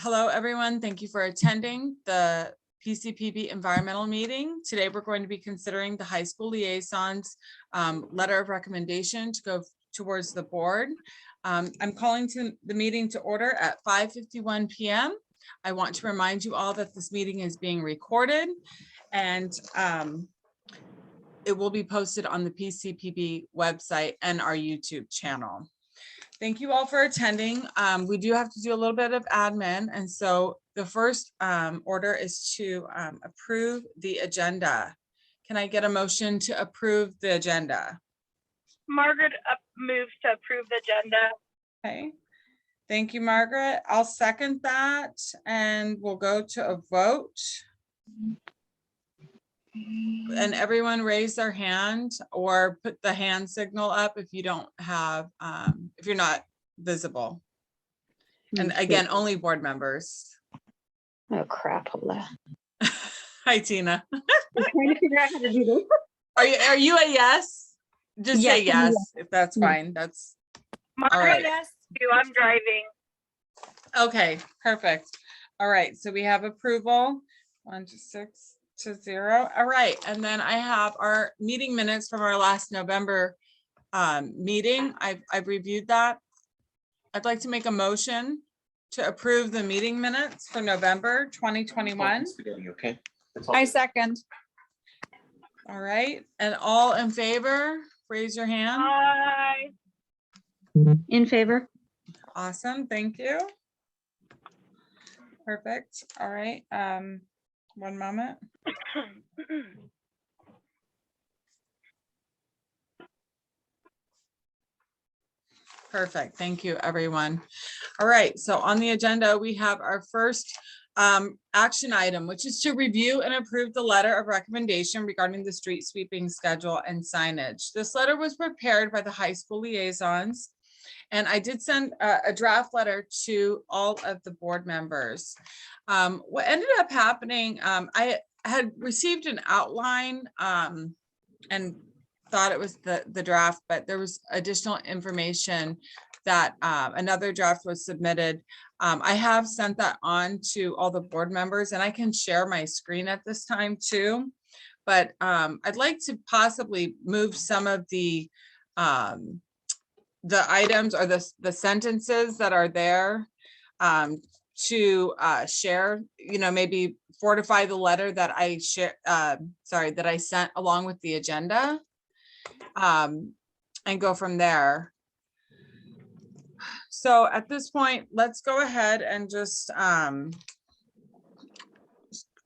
Hello, everyone. Thank you for attending the PCPB environmental meeting. Today, we're going to be considering the high school liaisons letter of recommendation to go towards the board. I'm calling the meeting to order at 5:51 p.m. I want to remind you all that this meeting is being recorded and it will be posted on the PCPB website and our YouTube channel. Thank you all for attending. We do have to do a little bit of admin. And so the first order is to approve the agenda. Can I get a motion to approve the agenda? Margaret moves to approve the agenda. Okay. Thank you, Margaret. I'll second that and we'll go to a vote. And everyone raise their hand or put the hand signal up if you don't have, if you're not visible. And again, only board members. Oh crap, hold on. Hi, Tina. I'm trying to figure out how to do this. Are you a yes? Just Yes, say yes, if that's fine. That's Margaret, all right. yes, I'm driving. Okay, perfect. All right, so we have approval, 1-6-0. All right, and then I have our meeting minutes from our last November meeting. I've reviewed that. I'd like to make a motion to approve the meeting minutes for November 2021. Okay. I second. All right, and all in favor, raise your hand. Hi. In favor. Awesome, thank you. Perfect. All right, one moment. Perfect. Thank you, everyone. All right. So on the agenda, we have our first action item, which is to review and approve the letter of recommendation regarding the street sweeping schedule and signage. This letter was prepared by the high school liaisons, and I did send a draft letter to all of the board members. What ended up happening, I had received an outline and thought it was the draft, but there was additional information that another draft was submitted. I have sent that on to all the board members and I can share my screen at this time too. But I'd like to possibly move some of the items or the sentences that are there to share, maybe fortify the letter that I share, that I sent along with the agenda. And go from there. So at this point, let's go ahead and just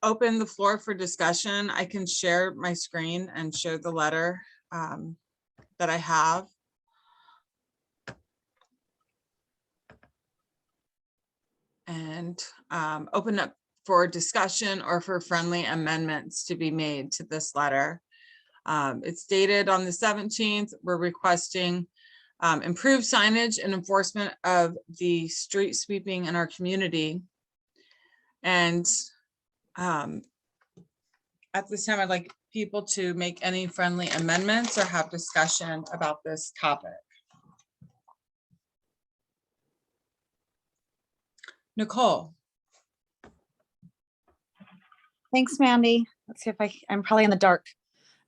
open the floor for discussion. I can share my screen and share the letter that I have. And open up for discussion or for friendly amendments to be made to this letter. It's dated on the 17th. We're requesting improved signage and enforcement of the street sweeping in our community. And at this time, I'd like people to make any friendly amendments or have discussion about this topic. Nicole. Thanks, Mandy. Let's see if I'm probably in the dark.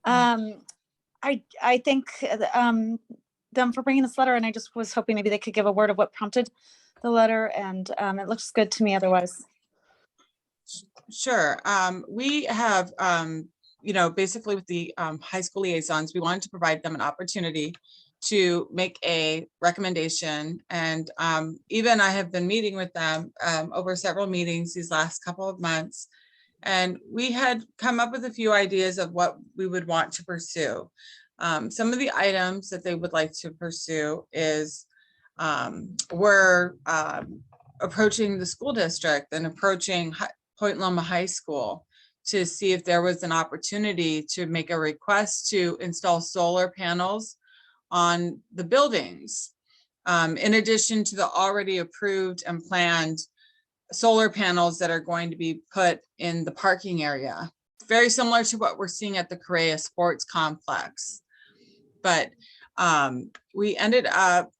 I thank them for bringing this letter, and I just was hoping maybe they could give a word of what prompted the letter, and it looks good to me otherwise. Sure. We have, basically with the high school liaisons, we wanted to provide them an opportunity to make a recommendation. And even I have been meeting with them over several meetings these last couple of months. And we had come up with a few ideas of what we would want to pursue. Some of the items that they would like to pursue is we're approaching the school district and approaching Point Loma High School to see if there was an opportunity to make a request to install solar panels on the buildings, in addition to the already approved and planned solar panels that are going to be put in the parking area. Very similar to what we're seeing at the Correa Sports Complex. But we ended up,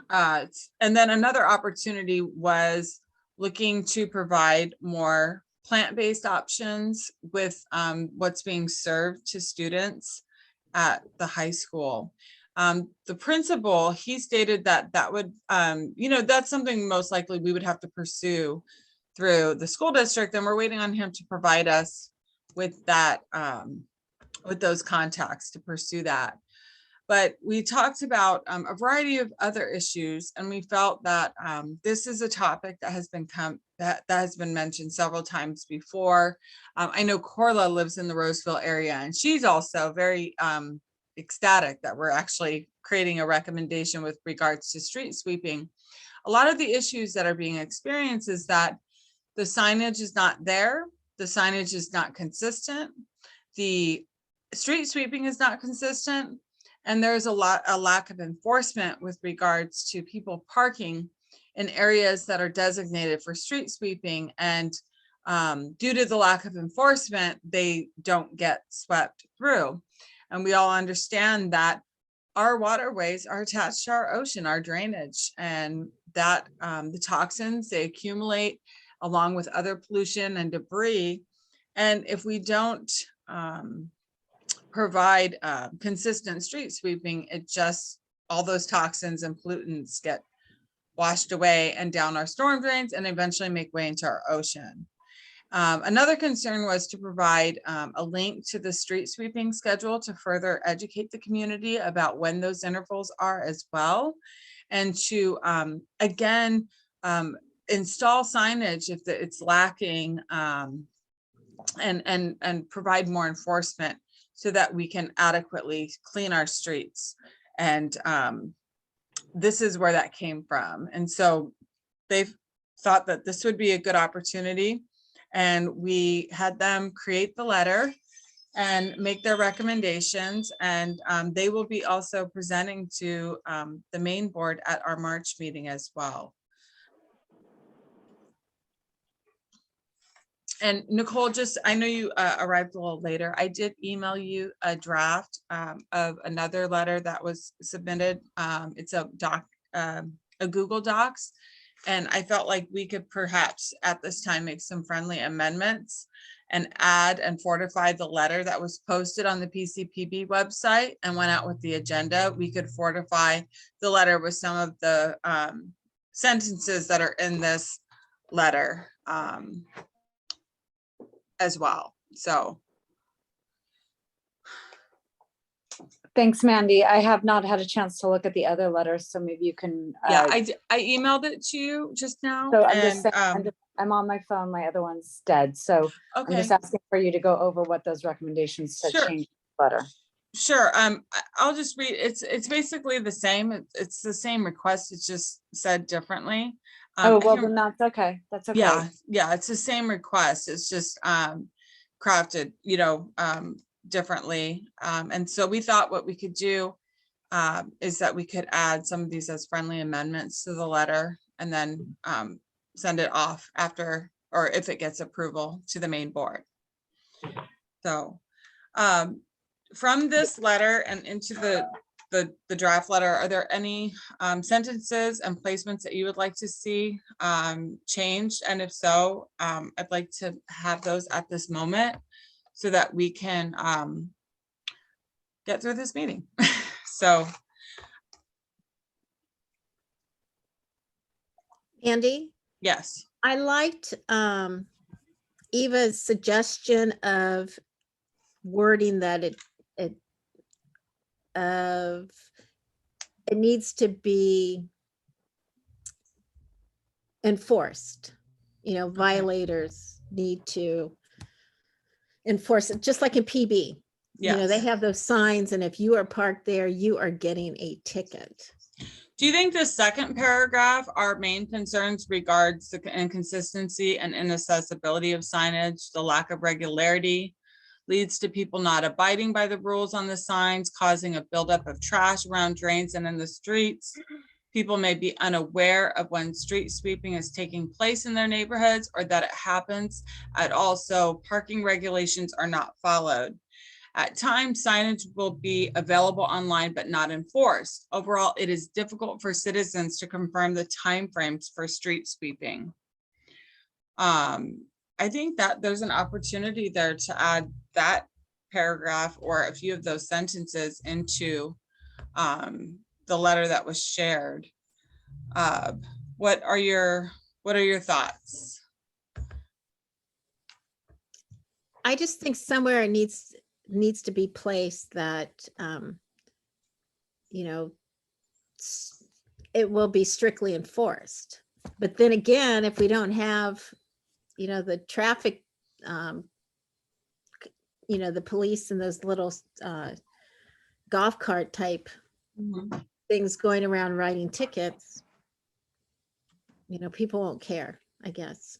and then another opportunity was looking to provide more plant-based options with what's being served to students at the high school. The principal, he stated that that would, that's something most likely we would have to pursue through the school district, and we're waiting on him to provide us with that, with those contacts to pursue that. But we talked about a variety of other issues, and we felt that this is a topic that has been that has been mentioned several times before. I know Corla lives in the Roseville area, and she's also very ecstatic that we're actually creating a recommendation with regards to street sweeping. A lot of the issues that are being experienced is that the signage is not there, the signage is not consistent, the street sweeping is not consistent, and there's a lack of enforcement with regards to people parking in areas that are designated for street sweeping. And due to the lack of enforcement, they don't get swept through. And we all understand that our waterways are attached to our ocean, our drainage, and that the toxins, they accumulate along with other pollution and debris. And if we don't provide consistent street sweeping, it just, all those toxins and pollutants get washed away and down our storm drains and eventually make way into our ocean. Another concern was to provide a link to the street sweeping schedule to further educate the community about when those intervals are as well. And to, again, install signage if it's lacking, and provide more enforcement so that we can adequately clean our streets. And this is where that came from. And so they've thought that this would be a good opportunity. And we had them create the letter and make their recommendations. And they will be also presenting to the main board at our March meeting as well. And Nicole, just, I know you arrived a little later. I did email you a draft of another letter that was submitted. It's a Google Docs. And I felt like we could perhaps at this time make some friendly amendments and add and fortify the letter that was posted on the PCPB website and went out with the agenda. We could fortify the letter with some of the sentences that are in this letter as well. So. Thanks, Mandy. I have not had a chance to look at the other letters, so maybe you can. Yeah, I emailed it to you just now. So I'm and, just saying, I'm on my phone. My other one's dead. So I'm okay. just asking for you to go over what those recommendations to Sure. change the letter. Sure. I'll just read. It's basically the same. It's the same request. It's just said differently. Oh, well, then that's okay. That's okay. Yeah. It's the same request. It's just crafted, differently. And so we thought what we could do is that we could add some of these as friendly amendments to the letter and then send it off after, or if it gets approval, to the main board. So from this letter and into the draft letter, are there any sentences and placements that you would like to see changed? And if so, I'd like to have those at this moment so that we can get through this meeting. So. Andy? Yes. I liked Eva's suggestion of wording that it needs to be enforced. Violators need to enforce it, just like in PB. Yes. They have those signs, and if you are parked there, you are getting a ticket. Do you think the second paragraph, our main concerns regards the inconsistency and inaccessibility of signage, the lack of regularity, leads to people not abiding by the rules on the signs, causing a buildup of trash around drains and in the streets? People may be unaware of when street sweeping is taking place in their neighborhoods or that it happens at all. So parking regulations are not followed. At times, signage will be available online but not enforced. Overall, it is difficult for citizens to confirm the timeframes for street sweeping. I think that there's an opportunity there to add that paragraph or a few of those sentences into the letter that was shared. What are your thoughts? I just think somewhere it needs to be placed that, you know, it will be strictly enforced. But then again, if we don't have, you know, the traffic, you know, the police and those little golf cart type things going around writing tickets, you know, people won't care, I guess.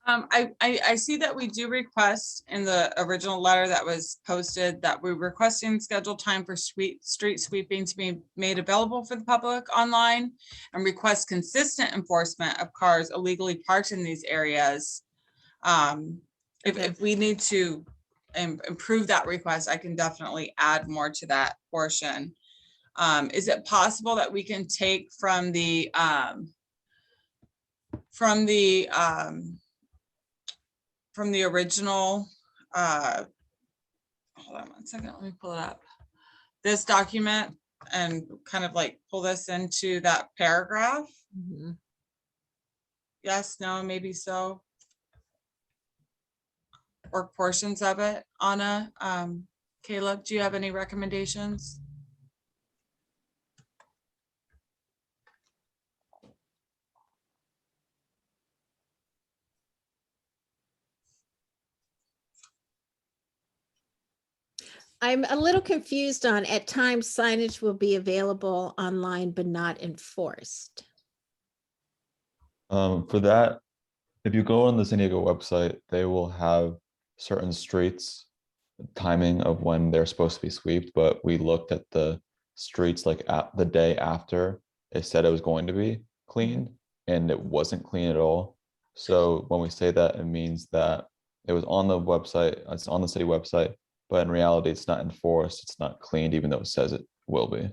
I see that we do request in the original letter that was posted that we're requesting scheduled time for street sweeping to be made available for the public online and request consistent enforcement of cars illegally parked in these areas. If we need to improve that request, I can definitely add more to that portion. Is it possible that we can take from the original, hold on one second, let me pull it up, this document, and kind of like pull this into that paragraph? Yes, no, maybe so. Or portions of it. Anna, Caleb, do you have any recommendations? I'm a little confused on, at times signage will be available online but not enforced. For that, if you go on the San Diego website, they will have certain streets, timing of when they're supposed to be swept, but we looked at the streets like at the day after it said it was going to be cleaned and it wasn't clean at all. So when we say that, it means that it was on the website, it's on the city website, but in reality, it's not enforced, it's not cleaned, even though it says it will be.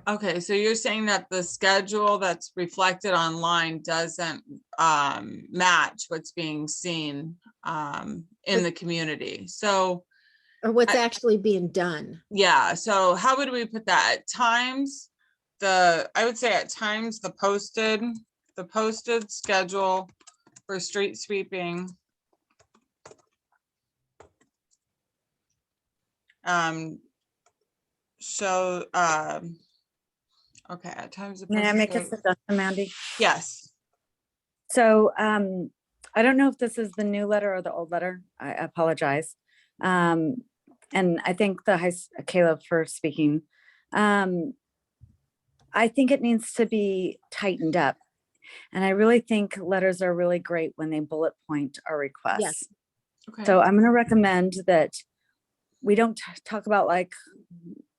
Okay, so you're saying that the schedule that's reflected online doesn't match what's being seen in the community. So, Or what's actually being done. yeah, so how would we put that? At times, I would say at times the posted schedule for street sweeping so okay, at times. May I make a posted- suggestion, Mandy? Yes. So I don't know if this is the new letter or the old letter. I apologize. And I thank Caleb for speaking. I think it needs to be tightened up. And I really think letters are really great when they bullet point our requests. Yes. Okay. So I'm going to recommend that we don't talk about like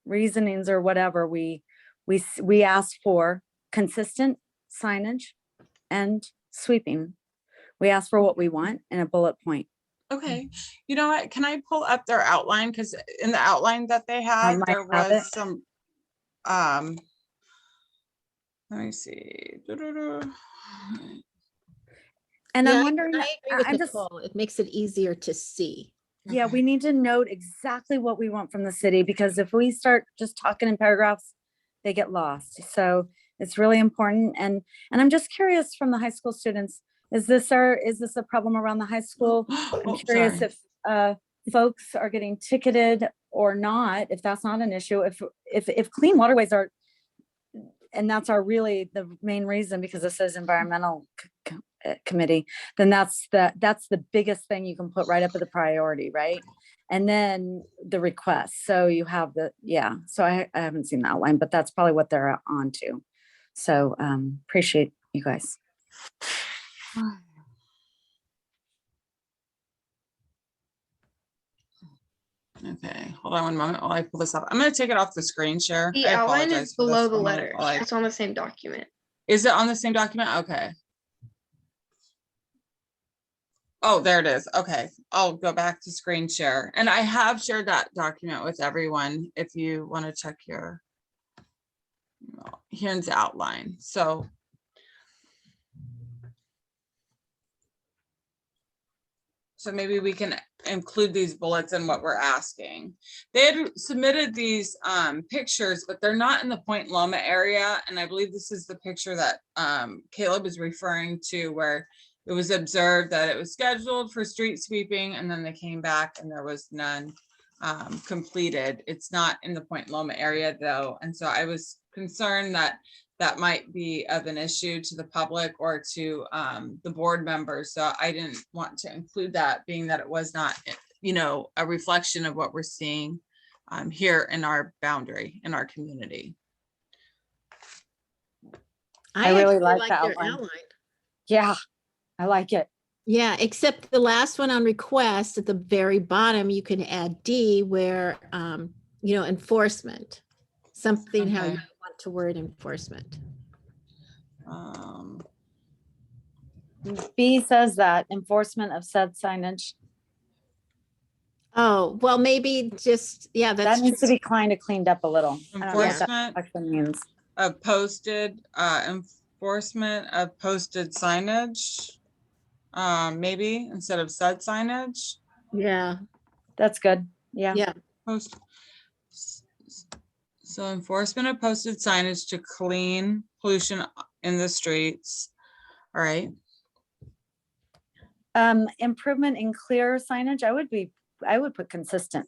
reasonings or whatever. We ask for consistent signage and sweeping. We ask for what we want in a bullet point. Okay, you know what, can I pull up their outline? Because in the outline that they had, might there have it. was some, let me see. And Yeah, I'm wondering, I agree with I'm just, Nicole. It makes it easier to see. yeah, we need to note exactly what we want from the city, because if we start just talking in paragraphs, they get lost. So it's really important. And I'm just curious from the high school students, is this a problem around the high school? I'm Oh, curious sorry. if folks are getting ticketed or not, if that's not an issue, if clean waterways are, and that's really the main reason, because this is environmental committee, then that's the biggest thing you can put right up at the priority, right? And then the request. So you have so I haven't seen the outline, but that's probably what they're on to. So appreciate you guys. Okay, hold on one moment while I pull this up. I'm gonna take it off the screen share. The I outline apologize is for this below the one minute letter. while I- It's on the same document. Is it on the same document? Okay. Oh, there it is. Okay, I'll go back to screen share. And I have shared that document with everyone if you want to check your, here's the outline. So So maybe we can include these bullets in what we're asking. They had submitted these pictures, but they're not in the Point Loma area. And I believe this is the picture that Caleb is referring to, where it was observed that it was scheduled for street sweeping and then they came back and there was none completed. It's not in the Point Loma area though. And so I was concerned that that might be of an issue to the public or to the board members. So I didn't want to include that, being that it was not, you know, a reflection of what we're seeing here in our boundary, in our community. I really actually like the their outline. Yeah, I like it. Yeah, except the last one on request at the very bottom, you can add D where, you know, enforcement, something how you Okay. want to word enforcement. B says that enforcement of said signage. Oh, well, maybe just, yeah, That that's needs to true. be kind of cleaned up a little. I don't know what that Enforcement actually means. of posted, enforcement of posted signage, maybe instead of said signage. Yeah, That's good. Yeah. yeah. Post. So enforcement of posted signage to clean pollution in the streets. All right. Improvement in clear signage. I would put consistent.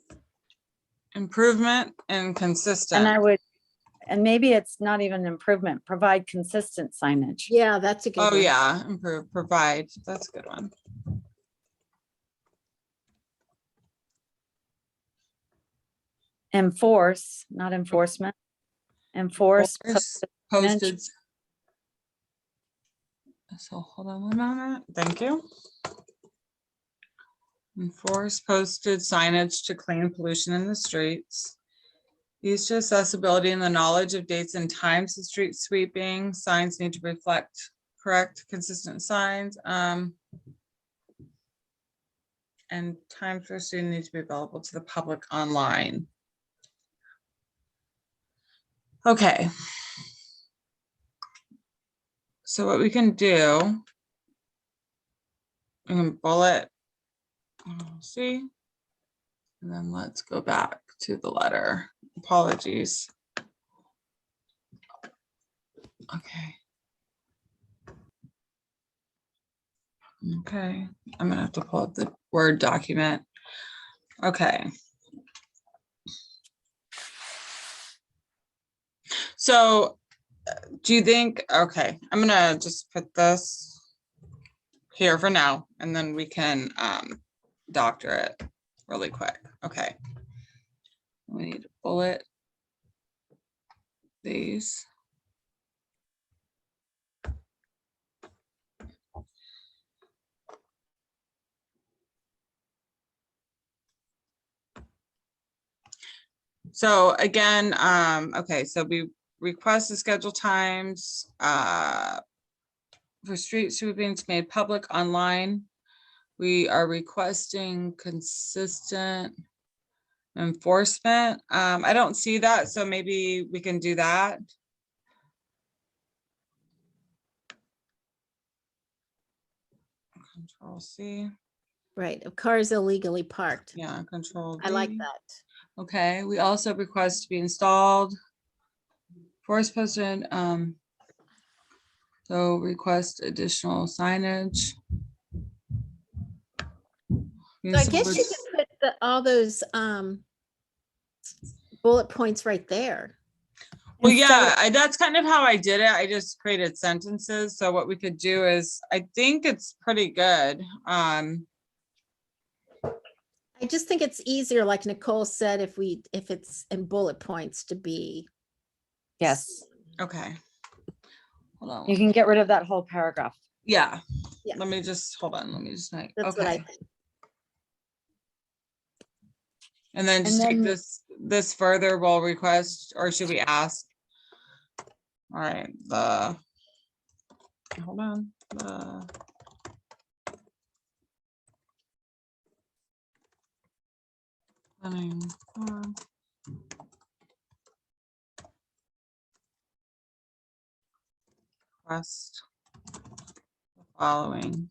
Improvement and consistent. And maybe it's not even improvement, provide consistent signage. Yeah, that's a good Oh one. yeah, improve, provide. That's a good one. Enforce, not enforcement. Enforce. Posted. So hold on one moment. Thank you. Enforce posted signage to clean pollution in the streets. Use to accessibility and the knowledge of dates and times of street sweeping. Signs need to reflect correct, consistent signs. And times for students need to be available to the public online. Okay. So what we can do, we can bullet C, and then let's go back to the letter. Apologies. Okay. Okay, I'm gonna have to pull up the Word document. Okay. So do you think, okay, I'm gonna just put this here for now, and then we can doctor it really quick. Okay. We need to bullet these. So again, okay, so we request the schedule times for street sweepings made public online. We are requesting consistent enforcement. I don't see that, so maybe we can do that. Control C. Right, of cars illegally parked. Yeah, control I like V. that. Okay, we also request to be installed. Forest posted, so request additional signage. So I guess you could put all those bullet points right there. Well, And yeah, that's kind of how I did it. I just created sentences. So what we could do is, I think it's pretty good. I just think it's easier, like Nicole said, if it's in bullet points to be. Yes, Okay. Hold on. you can get rid of that whole paragraph. Yeah. Yeah. Let me just, hold on. Let me just make, That's what I okay. think. And then just take this further, we'll request, or should we ask? All right, hold on. Request the following.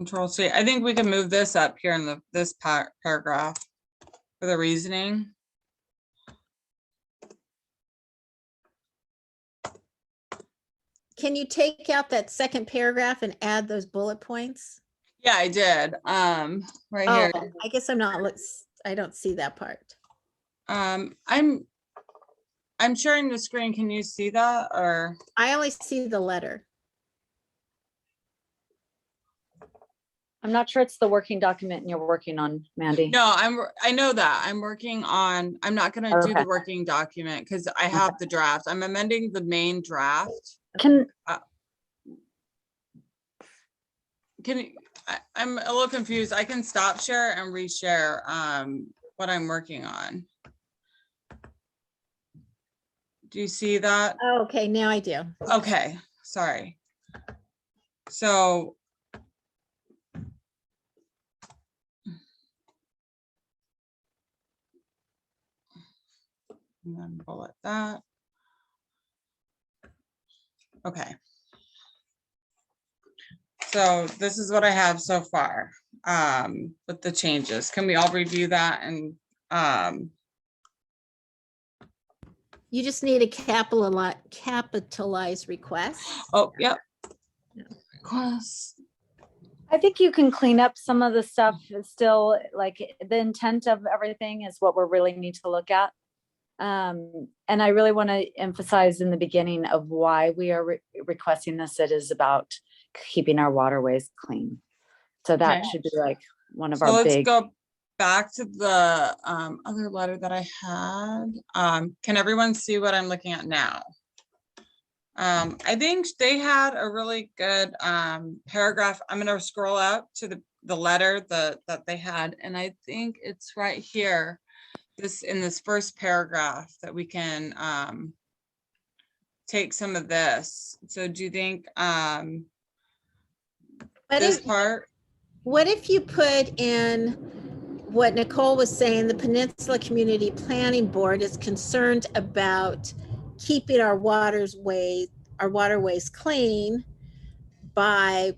Control C. I think we can move this up here in this paragraph for the reasoning. Can you take out that second paragraph and add those bullet points? Yeah, I did. Right Oh, here. I guess I'm not, I don't see that part. I'm sharing the screen. Can you see that or? I only see the letter. I'm not sure it's the working document you're working on, Mandy. No, I know that. I'm working on, I'm not gonna do Okay. the working document because I have the draft. I'm amending the main draft. Can, I'm a little confused. I can stop share and reshare what I'm working on. Do you see that? Oh, okay, now I do. Okay, sorry. So. And then bullet that. Okay. So this is what I have so far with the changes. Can we all review that and You just need a capitalized request. oh, yep. Request. I think you can clean up some of the stuff. It's still like the intent of everything is what we really need to look at. And I really want to emphasize in the beginning of why we are requesting this. It is about keeping our waterways clean. So that Okay. should be like one of So our let's big. go back to the other letter that I had. Can everyone see what I'm looking at now? I think they had a really good paragraph. I'm going to scroll up to the letter that they had, and I think it's right here. In this first paragraph that we can take some of this. So do you think this part? What if you put in what Nicole was saying, the Peninsula Community Planning Board is concerned about keeping our waterways clean by,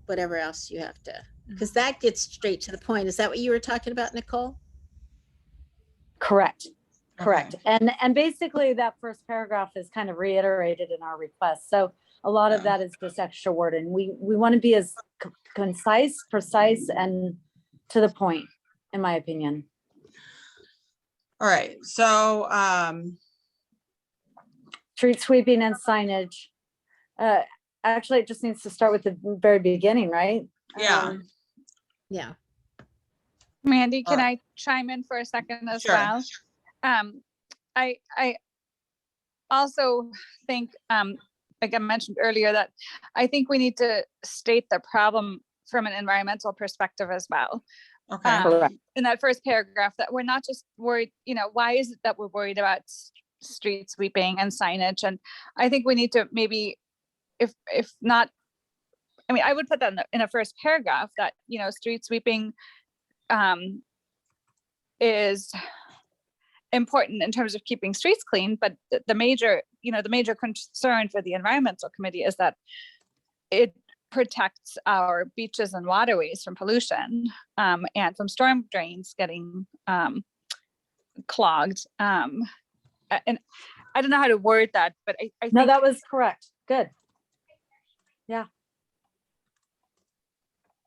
whatever else you have to, because that gets straight to the point. Is that what you were talking about, Nicole? Correct. Correct. Okay. And basically that first paragraph is kind of reiterated in our request. So a lot of that is just extra word, and we want to be as concise, precise, and to the point, in my opinion. All right. So Street sweeping and signage. Actually, it just needs to start with the very beginning, right? yeah. Yeah. Mandy, can I chime in for a second as Sure. well? I also think, like I mentioned earlier, that I think we need to state the problem from an environmental perspective as well. Okay. In that first paragraph, that we're not just worried, why is it that we're worried about street sweeping and signage? And I think we need to maybe, if not, I would put that in a first paragraph that, street sweeping is important in terms of keeping streets clean, but the major concern for the environmental committee is that it protects our beaches and waterways from pollution and from storm drains getting clogged. And I don't know how to word that, but I think No, that was correct. Good. Yeah.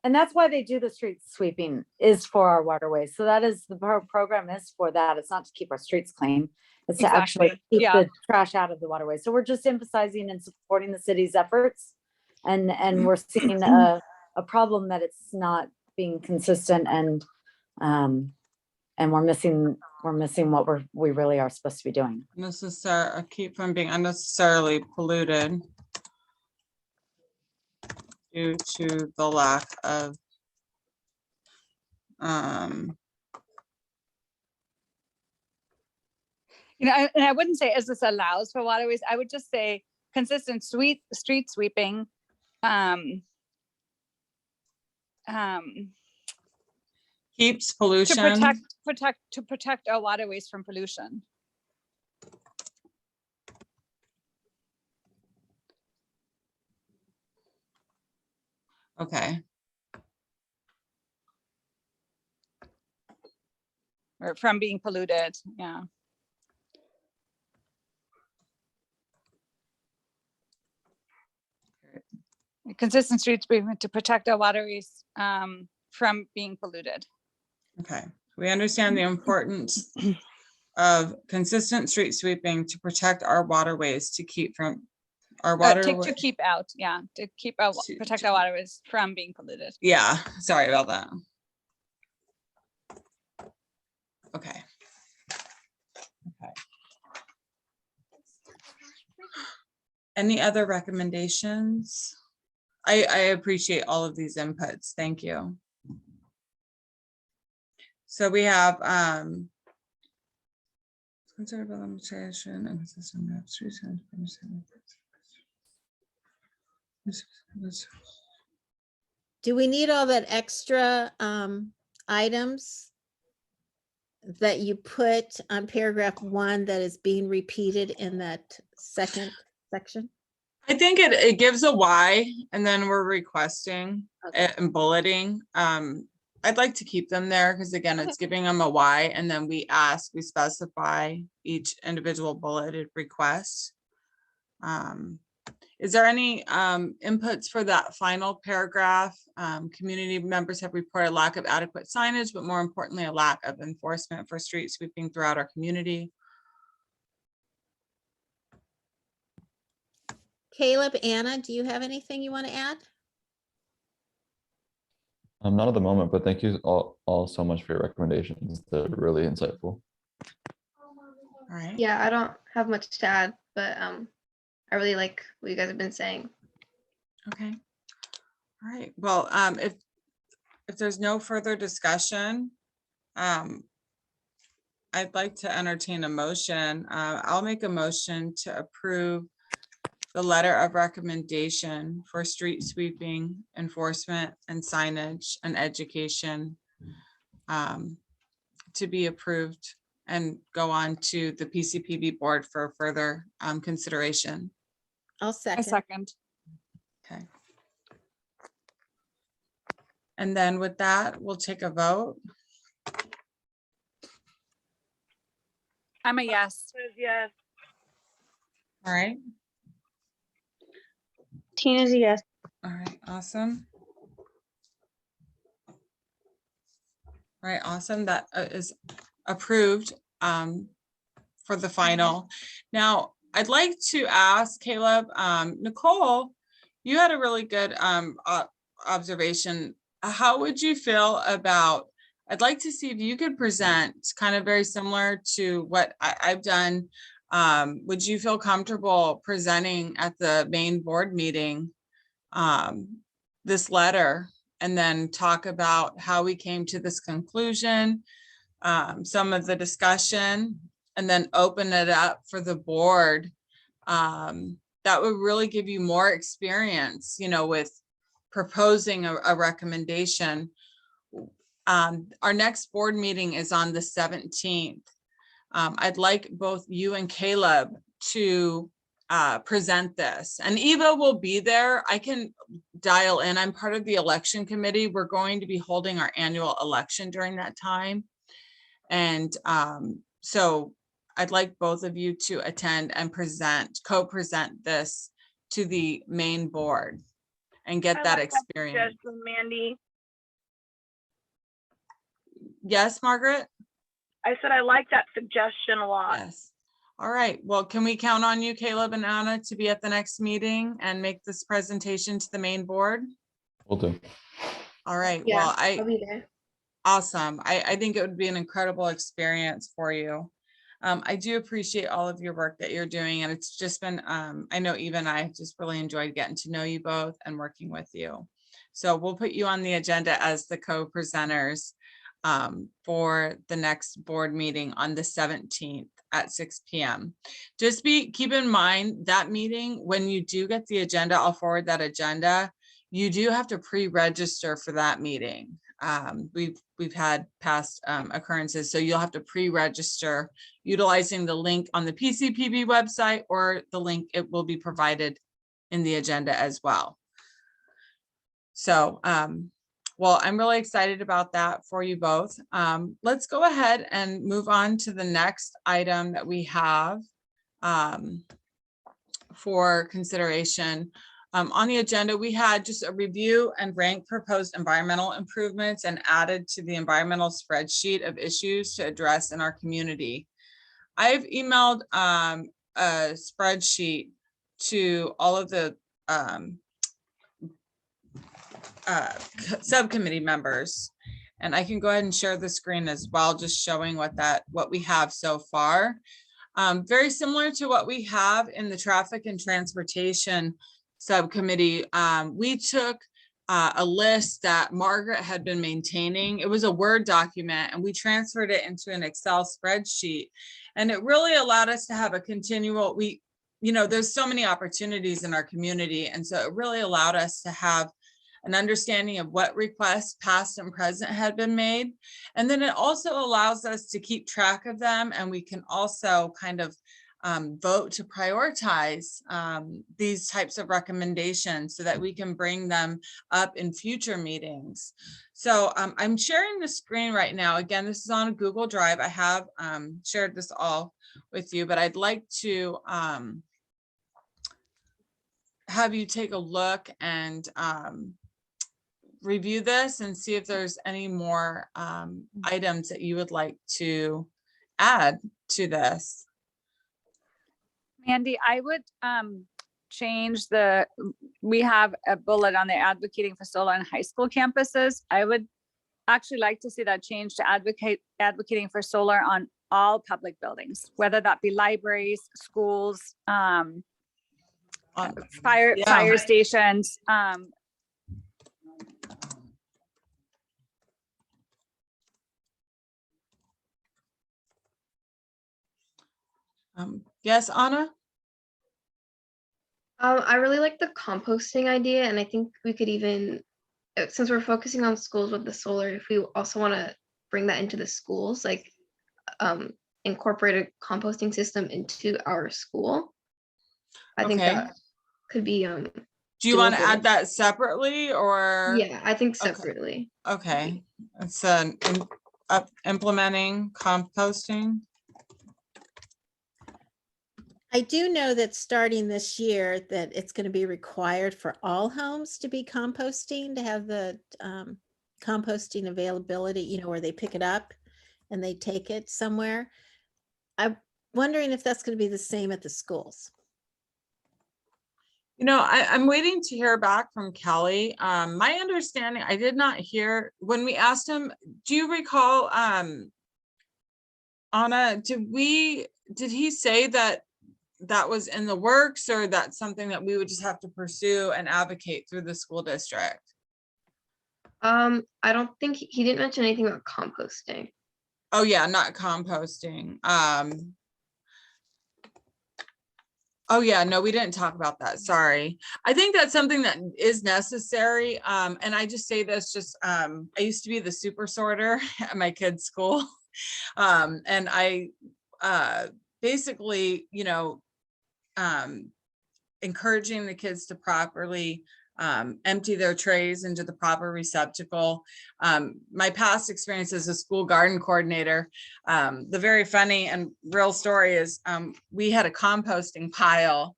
And that's why they do the street sweeping, is for our waterways. So that is the program is for that. It's not to keep our streets clean. It's to actually keep the trash out of the waterways. So we're just emphasizing and supporting the city's efforts. And we're seeing a problem that it's not being consistent, and we're missing what we really are supposed to be doing. Keep from being unnecessarily polluted due to the lack of and I wouldn't say as this allows for waterways, I would just say consistent street sweeping keeps pollution to protect our waterways from pollution. Okay. or from being polluted. Yeah. Consistent street sweeping to protect our waterways from being polluted. Okay, we understand the importance of consistent street sweeping to protect our waterways, to keep from our water. To keep out, yeah, to keep our protect our waterways from being polluted. Yeah, sorry about that. Okay. Okay. Any other recommendations? I appreciate all of these inputs. Thank you. So we have considerable limitation and consistent map streets and Do we need all that extra items that you put on paragraph 1 that is being repeated in that second section? I think it gives a why, and then we're requesting Okay. and bulleting. I'd like to keep them there because again, it's giving them a why, and then we specify each individual bulleted request. Is there any inputs for that final paragraph? Community members have reported lack of adequate signage, but more importantly, a lack of enforcement for street sweeping throughout our community. Caleb, Anna, do you have anything you want to add? Not at the moment, but thank you all so much for your recommendations. They're really insightful. All right. Yeah, I don't have much to add, but I really like what you guys have been saying. Okay. All right. Well, if there's no further discussion, I'd like to entertain a motion. I'll make a motion to approve the letter of recommendation for street sweeping, enforcement, and signage and education to be approved and go on to the PCPB board for further consideration. I'll I second. second. Okay. And then with that, we'll take a vote. I'm a yes. Yes. All right. Tina's a yes. All right, awesome. All right, awesome. That is approved for the final. Now, I'd like to ask Caleb, Nicole, you had a really good observation. How would you feel about, I'd like to see if you could present kind of very similar to what I've done. Would you feel comfortable presenting at the main board meeting this letter and then talk about how we came to this conclusion, some of the discussion, and then open it up for the board? That would really give you more experience, you know, with proposing a recommendation. Our next board meeting is on the 17th. I'd like both you and Caleb to present this, and Eva will be there. I can dial in. I'm part of the election committee. We're going to be holding our annual election during that time. And so I'd like both of you to attend and co-present this to the main board and get that experience. Just Mandy. Yes, Margaret? I said I like that suggestion a lot. Yes. All right. Well, can we count on you, Caleb and Anna, to be at the next meeting and make this presentation to the main board? Will do. All right. Yeah, Well, I'll be there. awesome. I think it would be an incredible experience for you. I do appreciate all of your work that you're doing, and it's just been, I know Eva and I have just really enjoyed getting to know you both and working with you. So we'll put you on the agenda as the co-presenters for the next board meeting on the 17th at 6 p.m. Just keep in mind that meeting, when you do get the agenda, I'll forward that agenda. You do have to pre-register for that meeting. We've had past occurrences, so you'll have to pre-register utilizing the link on the PCPB website, or the link it will be provided in the agenda as well. So Well, I'm really excited about that for you both. Let's go ahead and move on to the next item that we have for consideration. On the agenda, we had just a review and rank proposed environmental improvements and added to the environmental spreadsheet of issues to address in our community. I've emailed a spreadsheet to all of the subcommittee members, and I can go ahead and share the screen as well, just showing what we have so far. Very similar to what we have in the traffic and transportation subcommittee. We took a list that Margaret had been maintaining. It was a Word document, and we transferred it into an Excel spreadsheet. And it really allowed us to have a continual, there's so many opportunities in our community. And so it really allowed us to have an understanding of what requests past and present had been made. And then it also allows us to keep track of them, and we can also kind of vote to prioritize these types of recommendations so that we can bring them up in future meetings. So I'm sharing the screen right now. Again, this is on a Google Drive. I have shared this all with you, but I'd like to have you take a look and review this and see if there's any more items that you would like to add to this. Mandy, I would change we have a bullet on the advocating for solar on high school campuses. I would actually like to see that change to advocating for solar on all public buildings, whether that be libraries, schools, fire stations. Yes, Anna? I really like the composting idea, and I think we could even, since we're focusing on schools with the solar, if we also want to bring that into the schools, like incorporate a composting system into our school. I think that could be do you want to add that separately, or? Yeah, I think separately. Okay, it's implementing composting. I do know that starting this year that it's going to be required for all homes to be composting, to have the composting availability, where they pick it up and they take it somewhere. I'm wondering if that's going to be the same at the schools. I'm waiting to hear back from Kelly. My understanding, I did not hear when we asked him, do you recall, Anna, did he say that was in the works, or that's something that we would just have to pursue and advocate through the school district? I don't think he didn't mention anything about composting. Oh yeah, not composting. Oh yeah, no, we didn't talk about that. Sorry. I think that's something that is necessary. And I just say this, I used to be the super sorter at my kids' school. And I basically, encouraging the kids to properly empty their trays into the proper receptacle. My past experience as a school garden coordinator, the very funny and real story is we had a composting pile,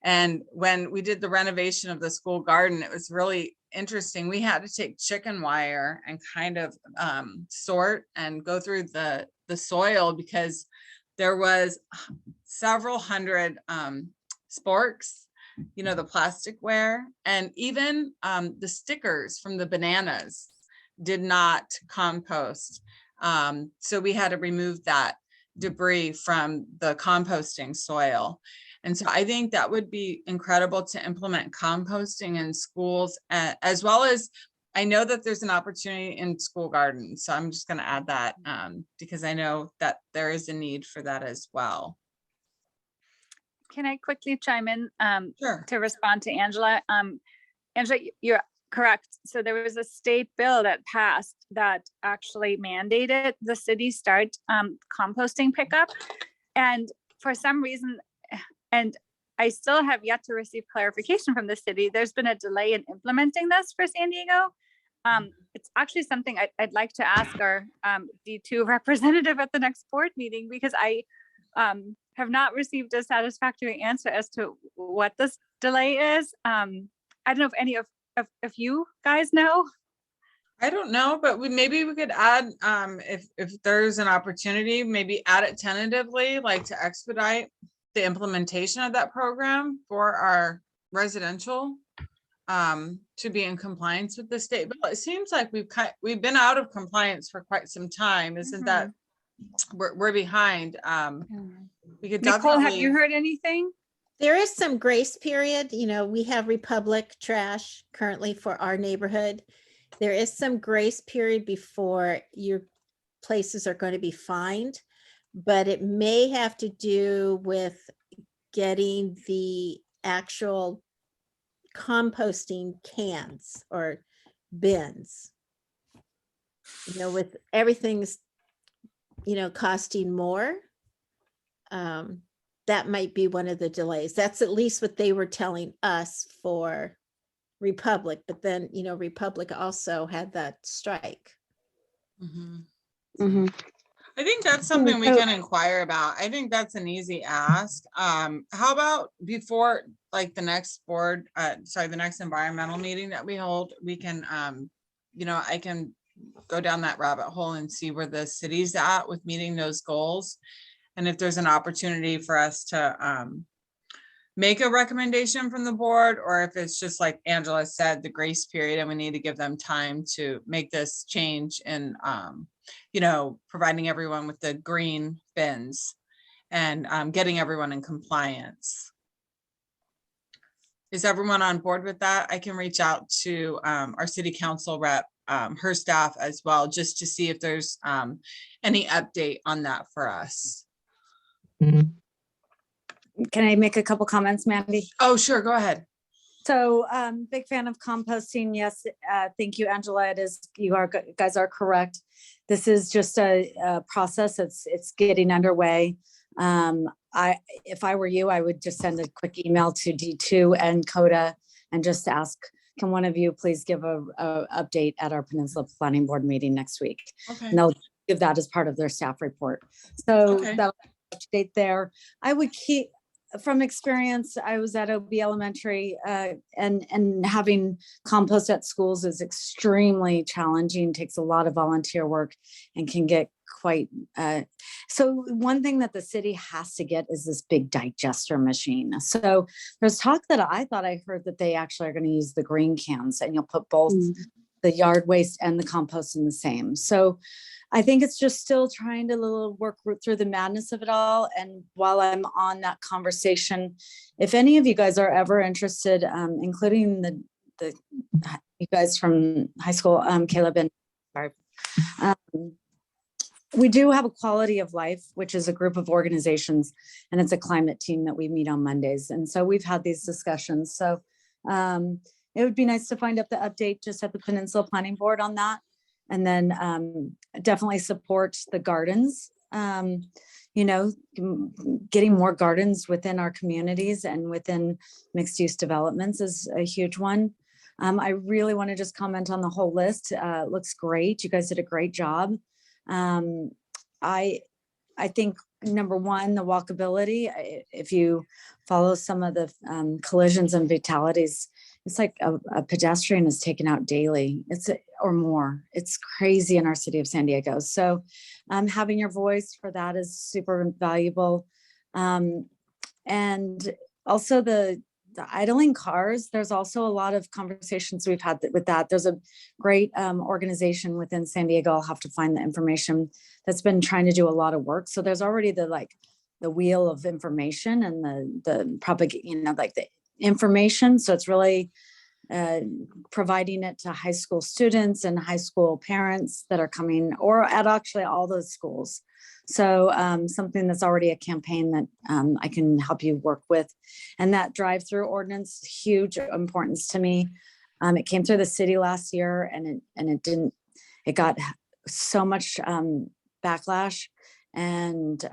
and when we did the renovation of the school garden, it was really interesting. We had to take chicken wire and kind of sort and go through the soil, because there was several hundred sporks, the plasticware, and even the stickers from the bananas did not compost. So we had to remove that debris from the composting soil. And so I think that would be incredible to implement composting in schools, as well as I know that there's an opportunity in school gardens. So I'm just going to add that because I know that there is a need for that as well. Can I quickly chime in Sure. to respond to Angela? Angela, you're correct. So there was a state bill that passed that actually mandated the city start composting pickup. And for some reason, and I still have yet to receive clarification from the city, there's been a delay in implementing this for San Diego. It's actually something I'd like to ask our D2 representative at the next board meeting, because I have not received a satisfactory answer as to what this delay is. I don't know if any of if you guys know. I don't know, but maybe we could add, if there's an opportunity, maybe add it tentatively, like to expedite the implementation of that program for our residential, to be in compliance with the state bill. It seems like we've been out of compliance for quite some time. Isn't that, we're behind. We could Nicole, have definitely. you heard anything? There is some grace period, you know, we have Republic trash currently for our neighborhood. There is some grace period before your places are going to be fined, but it may have to do with getting the actual composting cans or bins. You know, with everything's, you know, costing more. That might be one of the delays. That's at least what they were telling us for Republic, but then, you know, Republic also had that strike. Mhm. I think that's something we So- can inquire about. I think that's an easy ask. How about before, like the next board, the next environmental meeting that we hold, we can, you know, I can go down that rabbit hole and see where the city's at with meeting those goals. And if there's an opportunity for us to, make a recommendation from the board, or if it's just like Angela said, the grace period, and we need to give them time to make this change and, you know, providing everyone with the green bins and getting everyone in compliance. Is everyone on board with that? I can reach out to our city council rep, her staff as well, just to see if there's any update on that for us. Can I make a couple comments, Mandy? Oh, sure, go ahead. So big fan of composting. Yes, thank you, Angela. It is, guys are correct. This is just a process. It's getting underway. If I were you, I would just send a quick email to D2 and CODA and just ask, can one of you please give a update at our Peninsula Planning Board meeting next week? Okay. And they'll give that as part of their staff report. So Okay. that'll update there. I would keep, from experience, I was at OB Elementary, and having compost at schools is extremely challenging, takes a lot of volunteer work and can get quite, so one thing that the city has to get is this big digester machine. So there's talk that I thought I heard that they actually are going to use the green cans, and you'll put both the yard waste and the compost in the same. So I think it's just still trying to work through the madness of it all. And while I'm on that conversation, if any of you guys are ever interested, including the you guys from high school, Caleb and sorry, we do have a Quality of Life, which is a group of organizations, and it's a climate team that we meet on Mondays. And so we've had these discussions. So it would be nice to find out the update just at the Peninsula Planning Board on that. And then definitely support the gardens, you know, getting more gardens within our communities and within mixed use developments is a huge one. I really want to just comment on the whole list. It looks great. You guys did a great job. I think number one, the walkability, if you follow some of the collisions and fatalities, it's like a pedestrian is taken out daily. Or more. It's crazy in our city of San Diego. So having your voice for that is super valuable. And also the idling cars, there's also a lot of conversations we've had with that. There's a great organization within San Diego, I'll have to find the information, that's been trying to do a lot of work. So there's already the wheel of information and the propagate, you know, like the information. So it's really providing it to high school students and high school parents that are coming, or at actually all those schools. So something that's already a campaign that I can help you work with. And that drive-through ordinance, huge importance to me. It came through the city last year, and it got so much backlash and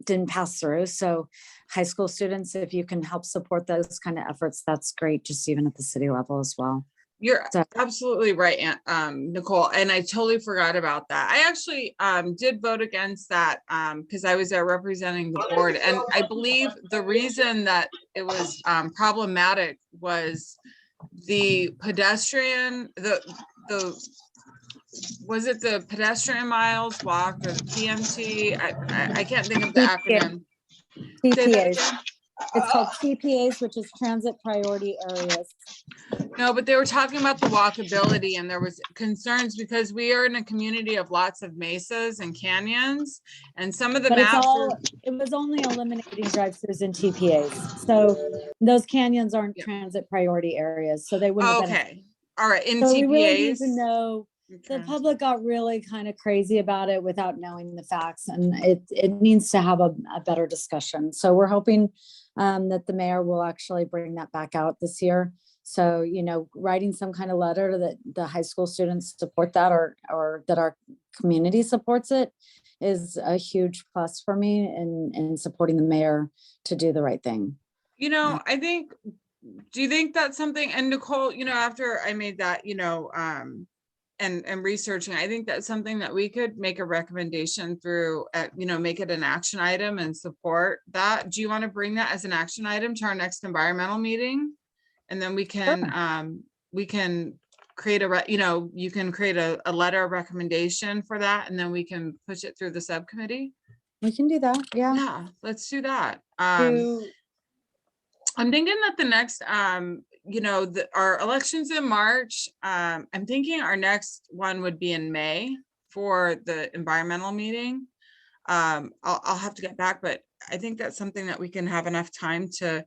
didn't pass through. So high school students, if you can help support those kind of efforts, that's great, just even at the city level as well. You're So- absolutely right, Nicole, and I totally forgot about that. I actually did vote against that because I was there representing the board, and I believe the reason that it was problematic was the pedestrian, was it the pedestrian miles walked or the PMT? I can't think of the TPA. acronym. Say that TPAs. again. It's called TPAs, which is transit priority areas. No, but they were talking about the walkability and there was concerns because we are in a community of lots of mesas and canyons. And some of the But it's maps all, were, it was only eliminating drive-throughs and TPAs. So those canyons aren't Yeah. transit priority areas, so they wouldn't have been. okay, all right, in So we really need to TPAs. know, the Okay. public got really kind of crazy about it without knowing the facts, and it needs to have a better discussion. So we're hoping that the mayor will actually bring that back out this year. So, you know, writing some kind of letter that the high school students support that, or that our community supports it, is a huge plus for me in supporting the mayor to do the right thing. You know, I think, do you think that's something, and Nicole, you know, after I made that, you know, and researching, I think that's something that we could make a recommendation through, you know, make it an action item and support that. Do you want to bring that as an action item to our next environmental meeting? And then we can create you know, you can create a letter of recommendation for that, and then we can push it through the subcommittee. We can do that, yeah. Yeah, let's do that. Do- I'm thinking that the next, you know, our elections in March, I'm thinking our next one would be in May for the environmental meeting. I'll have to get back, but I think that's something that we can have enough time to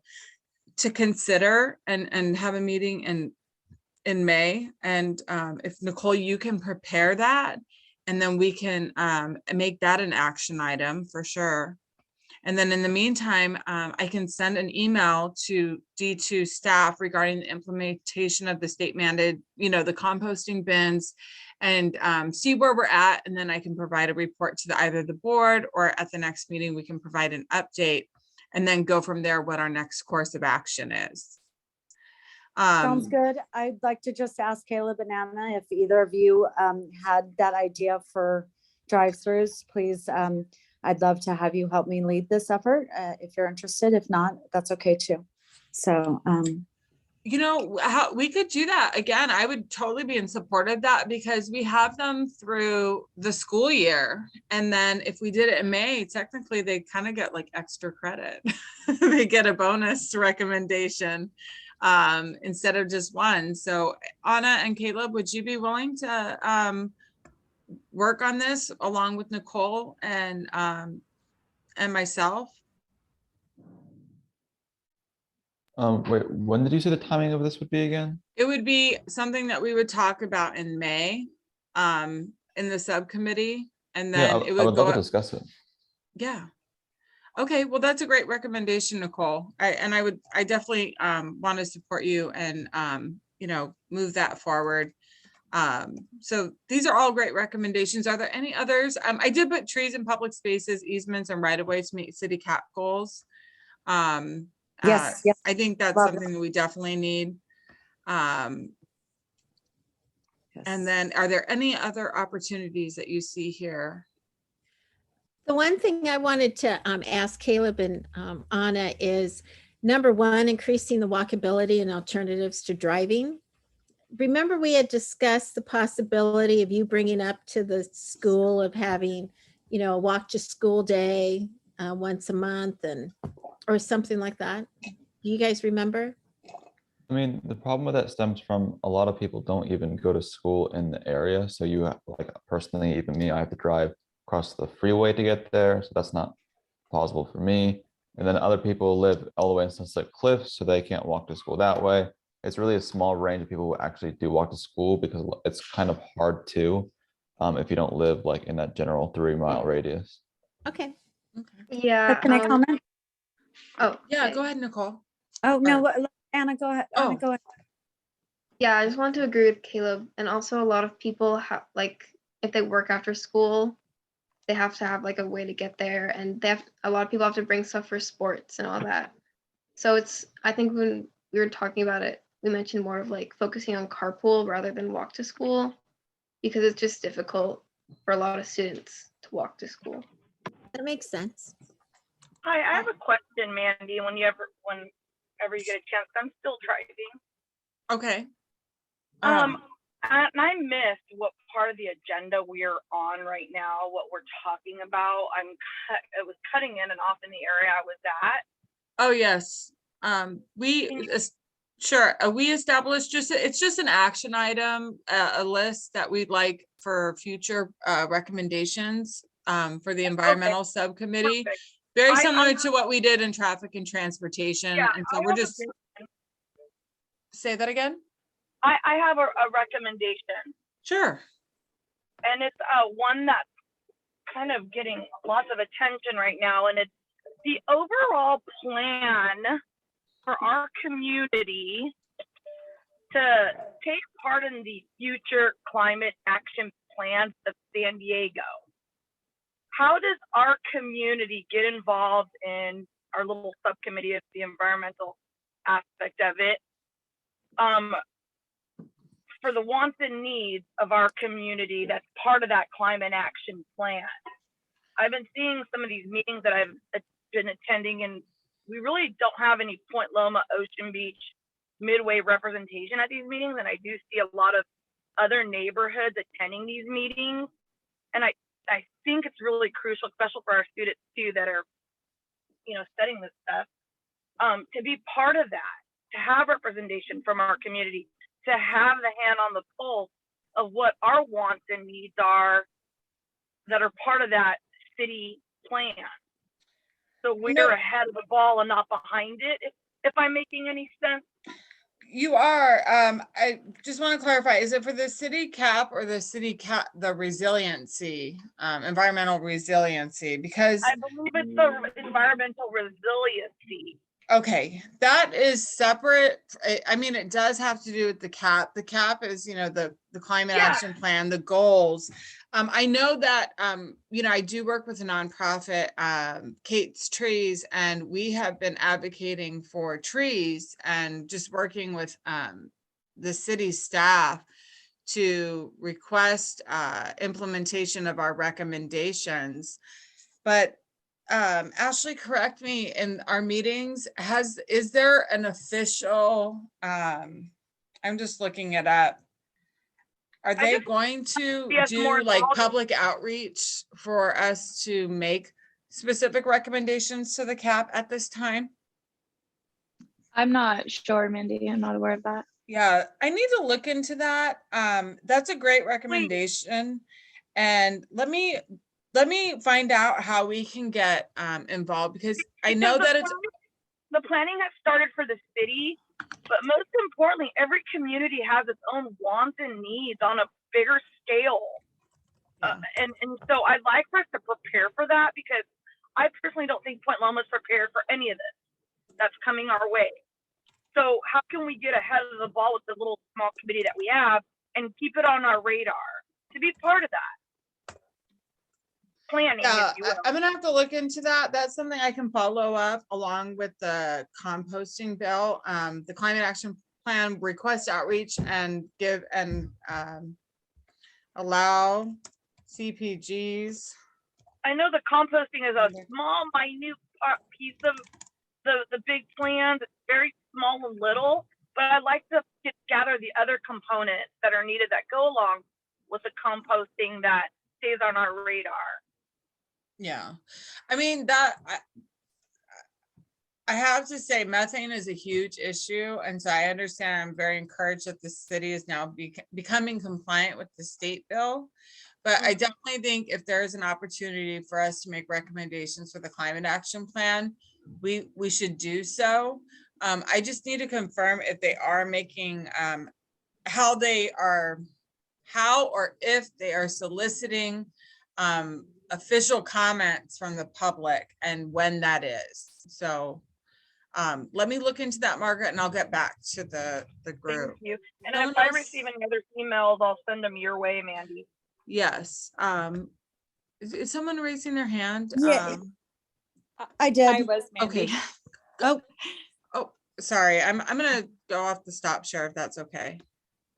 consider and have a meeting in May. And if Nicole, you can prepare that, and then we can make that an action item for sure. And then in the meantime, I can send an email to D2 staff regarding the implementation of the state mandated, you know, the composting bins, and see where we're at. And then I can provide a report to either the board, or at the next meeting, we can provide an update and then go from there what our next course of action is. Sounds good. I'd like to just ask Caleb and Anna if either of you had that idea for drive-throughs, please. I'd love to have you help me lead this effort if you're interested. If not, that's okay too. So, you know, how we could do that again. I would totally be in support of that because we have them through the school year. And then if we did it in May, technically they kind of get like extra credit. They get a bonus recommendation instead of just one. So Anna and Caleb, would you be willing to work on this along with Nicole and myself? Wait, when did you say the timing of this would be again? It would be something that we would talk about in May, in the subcommittee, and Yeah, then it I would would go love to up. discuss it. Yeah. Okay, well, that's a great recommendation, Nicole. I definitely want to support you and you know, move that forward. So these are all great recommendations. Are there any others? I did put trees in public spaces, easements, and right of ways to meet city cap goals. yes, yes. I think that's Love something that we definitely need. And yes. then are there any other opportunities that you see here? The one thing I wanted to ask Caleb and Anna is, number one, increasing the walkability and alternatives to driving. Remember, we had discussed the possibility of you bringing up to the school of having, you know, a walk to school day once a month or something like that. Do you guys remember? I mean, the problem with that stems from a lot of people don't even go to school in the area. So you have, like, personally, even me, I have to drive across the freeway to get there. So that's not possible for me. And then other people live all the way in Sunset Cliffs, so they can't walk to school that way. It's really a small range of people who actually do walk to school because it's kind of hard to, if you don't live like in that general 3-mile radius. Okay. Yeah. Can I comment? Oh, Yeah, okay. go ahead, Nicole. Oh, no, Anna, go ahead. Anna, Oh. go ahead. Yeah, I just want to agree with Caleb. And also a lot of people have, like, if they work after school, they have to have like a way to get there, and a lot of people have to bring stuff for sports and all that. So I think when we were talking about it, we mentioned more of like focusing on carpool rather than walk to school, because it's just difficult for a lot of students to walk to school. That makes sense. Hi, I have a question, Mandy, whenever you get a chance. I'm still driving. Okay. And I missed what part of the agenda we're on right now, what we're talking about. It was cutting in and off in the area I was at. Oh, yes. Sure. We established it's just an action item, a list that we'd like for future recommendations for the environmental subcommittee. Perfect. Very similar to what we did in traffic and transportation. Yeah, And so we're just, say that again? I have a recommendation, Sure. and it's one that's kind of getting lots of attention right now, and it's the overall plan for our community to take part in the future climate action plans of San Diego. How does our community get involved in our little subcommittee of the environmental aspect of it? For the wants and needs of our community that's part of that climate action plan. I've been seeing some of these meetings that I've been attending, and we really don't have any Point Loma, Ocean Beach, Midway representation at these meetings, and I do see a lot of other neighborhoods attending these meetings, and I think it's really crucial, especially for our students too that are, studying this stuff, to be part of that, to have representation from our community, to have the hand on the pulse of what our wants and needs are that are part of that city plan. So we're ahead of the ball and not behind it, if I'm making any sense. You are. I just want to clarify, is it for the city cap or the the resiliency, environmental resiliency? Because I believe it's the environmental resiliency. okay, that is separate. I mean, it does have to do with the cap. The cap is, the climate action plan, the goals. I know that, I do work with a nonprofit, Kate's Trees, and we have been advocating for trees and just working with the city staff to request implementation of our recommendations. But Ashley, correct me, in our meetings, is there an official, I'm just looking it up. Are they going to do like public outreach for us to make specific recommendations to the cap at this time? I'm not sure, Mandy. I'm not aware of that. Yeah, I need to look into that. That's a great recommendation. And let me find out how we can get involved, because I know that the planning has started for the city, but most importantly, every community has its own wants and needs on a bigger scale. And so I'd like for us to prepare for that, because I personally don't think Point Loma is prepared for any of this that's coming our way. So how can we get ahead of the ball with the little small committee that we have and keep it on our radar to be part of that planning? Yeah, if you will. I'm gonna have to look into that. That's something I can follow up along with the composting bill, the climate action plan, request outreach, and give and allow CPGs. I know the composting is a small, minute piece of the big plans. It's very small and little, but I'd like to gather the other components that are needed that go along with the composting that stays on our radar. Yeah, I mean, that I have to say methane is a huge issue, and so I understand. I'm very encouraged that the city is now becoming compliant with the state bill. But I definitely think if there is an opportunity for us to make recommendations for the climate action plan, we should do so. I just need to confirm if they are making how or if they are soliciting official comments from the public and when that is. So let me look into that, Margaret, and I'll get back to the group. Thank you. And if I receive any other emails, I'll send them your way, Mandy. Yes. Is someone raising their hand? Yeah, I did. I was Mandy. Okay. Oh, sorry, I'm gonna go off the stop share if that's okay.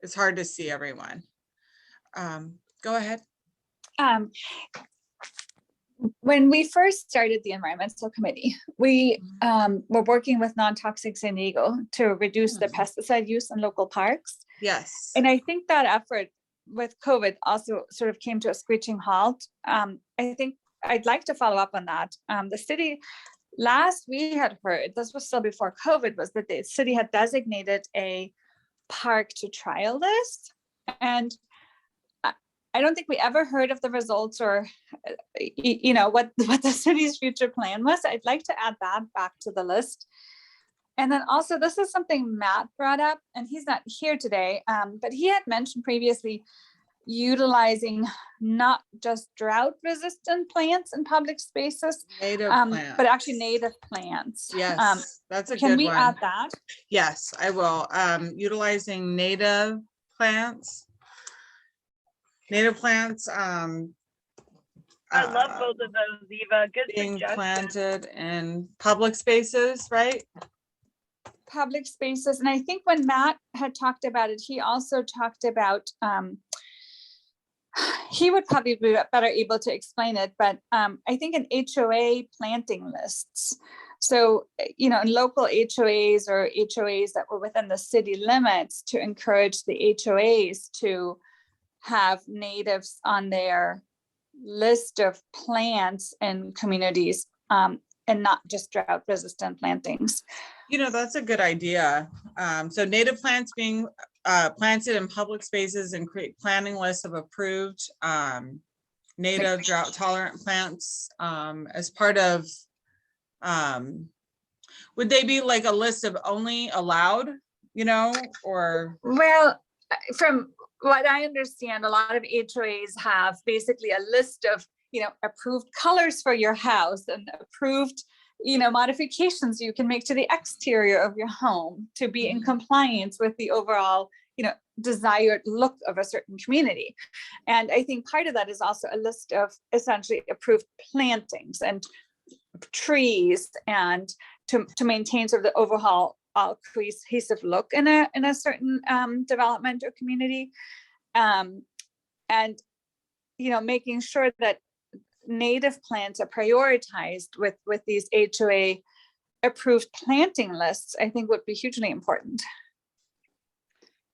It's hard to see everyone. Go ahead. Um, when we first started the environmental committee, we were working with Non-Toxic San Diego to reduce the pesticide use in local parks. Yes. And I think that effort with COVID also sort of came to a screeching halt. I think I'd like to follow up on that. The city, last we had heard, this was still before COVID, was that the city had designated a park to trial list. And I don't think we ever heard of the results or, you know, what the city's future plan was. I'd like to add that back to the list. And then also, this is something Matt brought up, and he's not here today, but he had mentioned previously utilizing not just drought-resistant plants in public spaces, Native plants. but actually native plants. Yes, that's a good Can one. we add that? Yes, I will. Utilizing native plants. Native plants. I love both of those, Eva. Good Being suggestion. planted in public spaces, right? Public spaces. And I think when Matt had talked about it, he also talked about, he would probably be better able to explain it, but I think in HOA planting lists. So, you know, in local HOAs or HOAs that were within the city limits, to encourage the HOAs to have natives on their list of plants and communities, and not just drought resistant plantings. You know, that's a good idea. So native plants being planted in public spaces and create planting lists of approved native drought tolerant plants as part of, would they be like a list of only allowed, you know, or? Well, from what I understand, a lot of HOAs have basically a list of, you know, approved colors for your house and approved, you know, modifications you can make to the exterior of your home to be in compliance with the overall, you know, desired look of a certain community. And I think part of that is also a list of essentially approved plantings and trees, and to maintain sort of the overall cohesive look in a certain development or community, and you know, making sure that native plants are prioritized with these HOA approved planting lists, I think would be hugely important.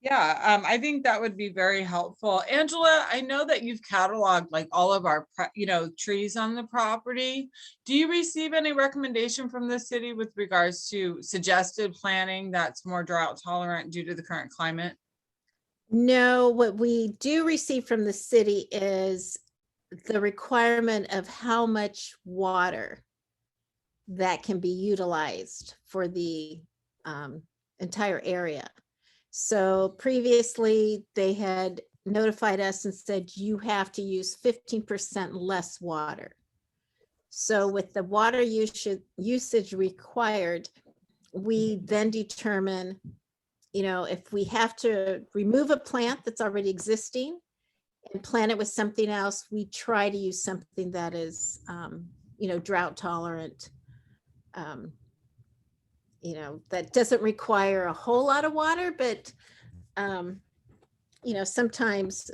Yeah, I think that would be very helpful. Angela, I know that you've cataloged like all of our, you know, trees on the property. Do you receive any recommendation from the city with regards to suggested planting that's more drought tolerant due to the current climate? No, what we do receive from the city is the requirement of how much water that can be utilized for the entire area. So previously they had notified us and said, you have to use 15% less water. So with the water usage required, we then determine, you know, if we have to remove a plant that's already existing and plant it with something else, we try to use something that is, you know, drought tolerant, you know, that doesn't require a whole lot of water, but, you know, sometimes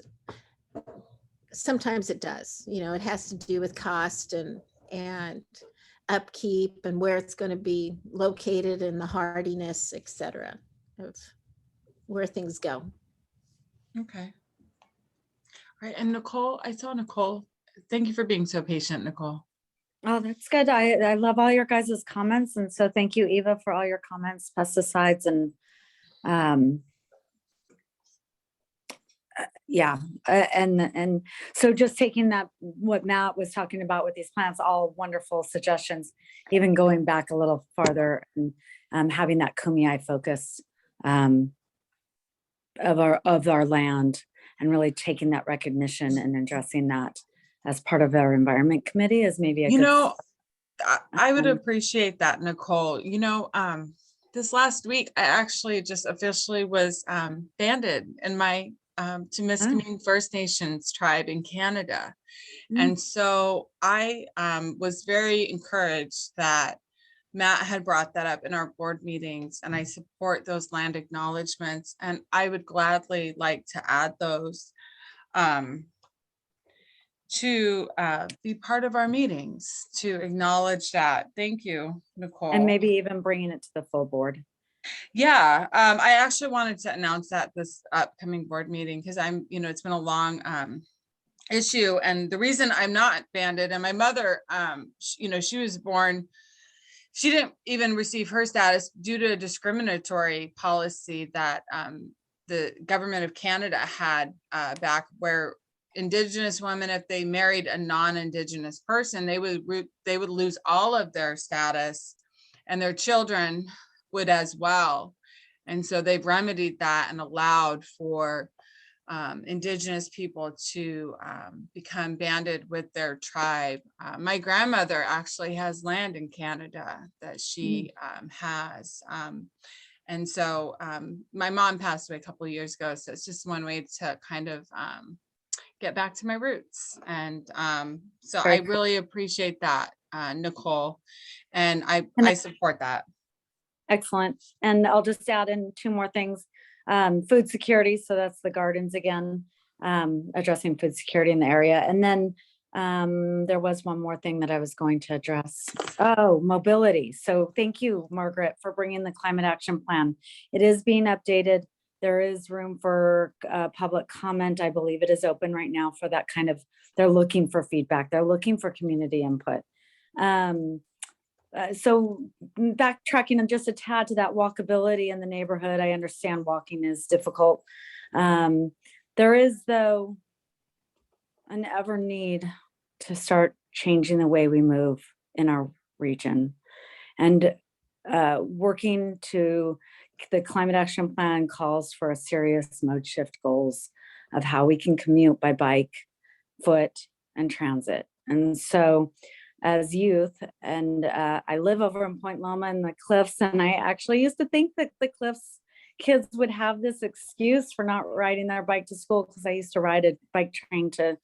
it does, you know, it has to do with cost and upkeep and where it's going to be located and the hardiness, et cetera, of where things go. Okay. All right, and Nicole, I saw Nicole. Thank you for being so patient, Nicole. Oh, that's good. I love all your guys' comments. And so thank you, Eva, for all your comments, pesticides, and yeah. And so just taking that, what Matt was talking about with these plants, all wonderful suggestions, even going back a little farther and having that Kumeyaay focus of our land, and really taking that recognition and addressing that as part of our environment committee is maybe a You good know, I would appreciate that, Nicole. You know, this last week, I actually just officially was banded in my Timiskaming First Nations tribe in Canada. And so I was very encouraged that Matt had brought that up in our board meetings, and I support those land acknowledgements, and I would gladly like to add those to be part of our meetings, to acknowledge that. Thank you, Nicole. And maybe even bringing it to the full board. Yeah, I actually wanted to announce that this upcoming board meeting, because it's been a long issue. And the reason I'm not banded, and my mother, she was born, she didn't even receive her status due to a discriminatory policy that the government of Canada had back, where Indigenous women, if they married a non-Indigenous person, they would lose all of their status, and their children would as well. And so they've remedied that and allowed for Indigenous people to become banded with their tribe. My grandmother actually has land in Canada that she has. And so my mom passed away a couple of years ago. So it's just one way to kind of get back to my roots. And so Very I really appreciate that, Nicole. And I support that. Excellent. And I'll just add in 2 more things. Food security. So that's the gardens again, addressing food security in the area. And then there was one more thing that I was going to address. Oh, mobility. So thank you, Margaret, for bringing the climate action plan. It is being updated. There is room for public comment. I believe it is open right now for that kind of, they're looking for feedback. They're looking for community input. So backtracking just a tad to that walkability in the neighborhood, I understand walking is difficult. There is, though, an ever need to start changing the way we move in our region, and working to the climate action plan calls for a serious mode shift goals of how we can commute by bike, foot, and transit. And so as youth, and I live over in Point Loma in the Cliffs, and I actually used to think that the Cliffs kids would have this excuse for not riding their bike to school, because I used to ride a bike train to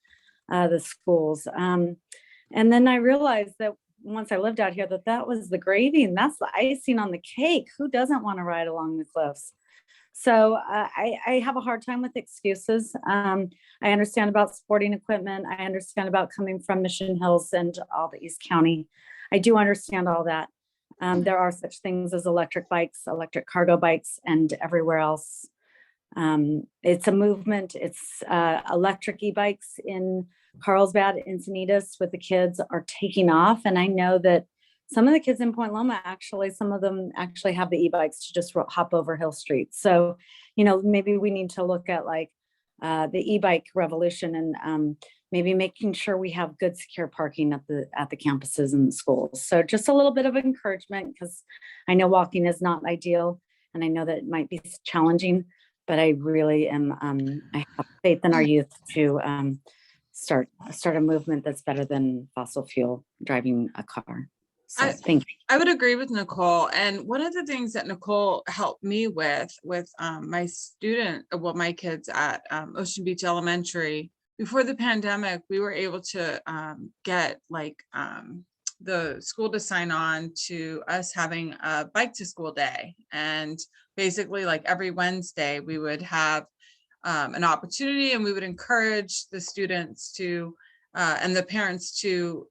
the schools. And then I realized that once I lived out here, that was the gravy, and that's the icing on the cake. Who doesn't want to ride along the Cliffs? So I have a hard time with excuses. I understand about sporting equipment. I understand about coming from Mission Hills and all the East County. I do understand all that. There are such things as electric bikes, electric cargo bikes, and everywhere else. It's a movement. It's electric e-bikes in Carlsbad, Encinitas with the kids are taking off. And I know that some of the kids in Point Loma, actually, some of them actually have the e-bikes to just hop over Hill Street. So, maybe we need to look at like the e-bike revolution, and maybe making sure we have good secure parking at the campuses and the schools. So just a little bit of encouragement, because I know walking is not ideal, and I know that it might be challenging, but I really am, I have faith in our youth to start a movement that's better than fossil fuel driving a car. So thank you. I would agree with Nicole. And one of the things that Nicole helped me with my my kids at Ocean Beach Elementary, before the pandemic, we were able to get the school to sign on to us having a bike to school day. And basically every Wednesday we would have an opportunity, and we would encourage the students to and the parents to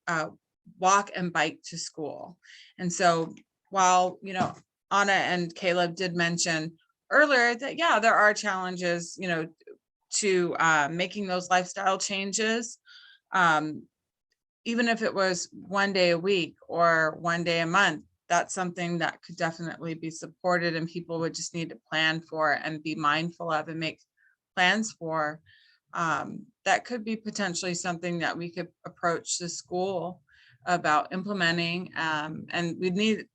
walk and bike to school. And so while, Anna and Caleb did mention earlier that, yeah, there are challenges, to making those lifestyle changes, even if it was one day a week or one day a month, that's something that could definitely be supported, and people would just need to plan for and be mindful of and make plans for. That could be potentially something that we could approach the school about implementing, and we need,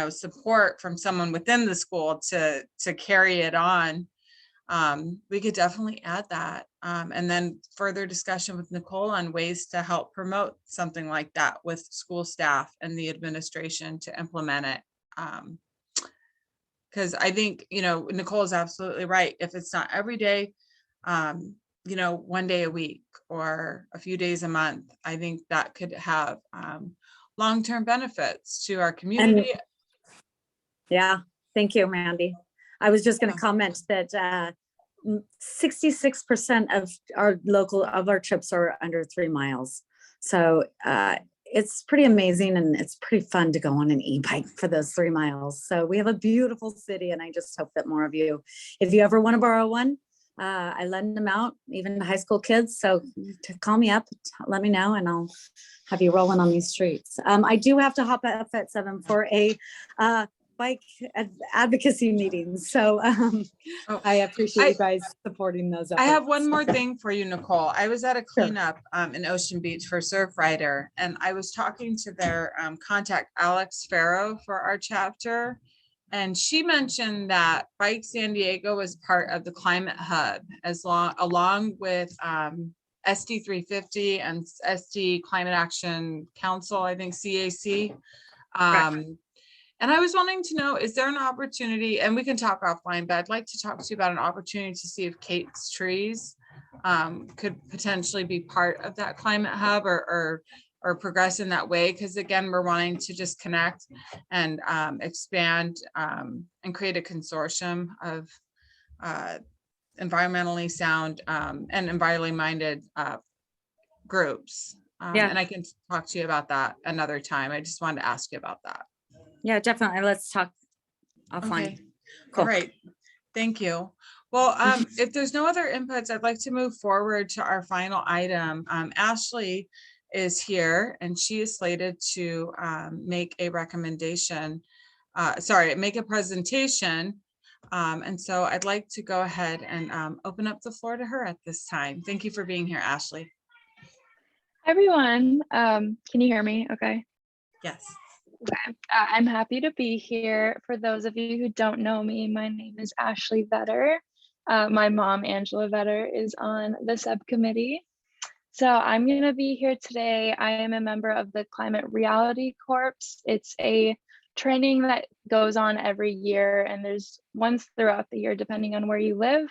support from someone within the school to carry it on. We could definitely add that, and then further discussion with Nicole on ways to help promote something like that with school staff and the administration to implement it. Because I think, Nicole is absolutely right. If it's not every day, one day a week or a few days a month, I think that could have long-term benefits to our community Yeah, thank you, Mandy. I was just going to comment that 66% of our trips are under 3 miles. So it's pretty amazing, and it's pretty fun to go on an e-bike for those 3 miles. So we have a beautiful city, and I just hope that more of you, if you ever want to borrow one, I lend them out, even to high school kids. So to call me up, let me know, and I'll have you rolling on these streets. I do have to hop up at 7 for a bike advocacy meetings. So Oh, I appreciate you guys supporting those I have efforts. one more thing for you, Nicole. I was at a Sure. cleanup in Ocean Beach for Surf Rider, and I was talking to their contact, Alex Farrow, for our chapter. And she mentioned that Bike San Diego was part of the Climate Hub, along with SD 350 and SD Climate Action Council, I think CAC. And I was wanting to know, is there an opportunity, and we can talk offline, but I'd like to talk to you about an opportunity to see if Kate's Trees could potentially be part of that Climate Hub or progress in that way. Because again, we're wanting to just connect and expand and create a consortium of environmentally sound and environmentally minded groups. Yeah. And I can talk to you about that another time. I just wanted to ask you about that. Yeah, definitely. Let's talk offline. Okay. Cool. All right. Thank you. Well, if there's no other inputs, I'd like to move forward to our final item. Ashley is here, and she is slated to make a recommendation, make a presentation. And so I'd like to go ahead and open up the floor to her at this time. Thank you for being here, Ashley. Hi, everyone. Can you hear me? Okay. Yes. Okay. I'm happy to be here. For those of you who don't know me, my name is Ashley Vetter. My mom, Angela Vetter, is on the subcommittee. So I'm going to be here today. I am a member of the Climate Reality Corps. It's a training that goes on every year, and there's ones throughout the year depending on where you live.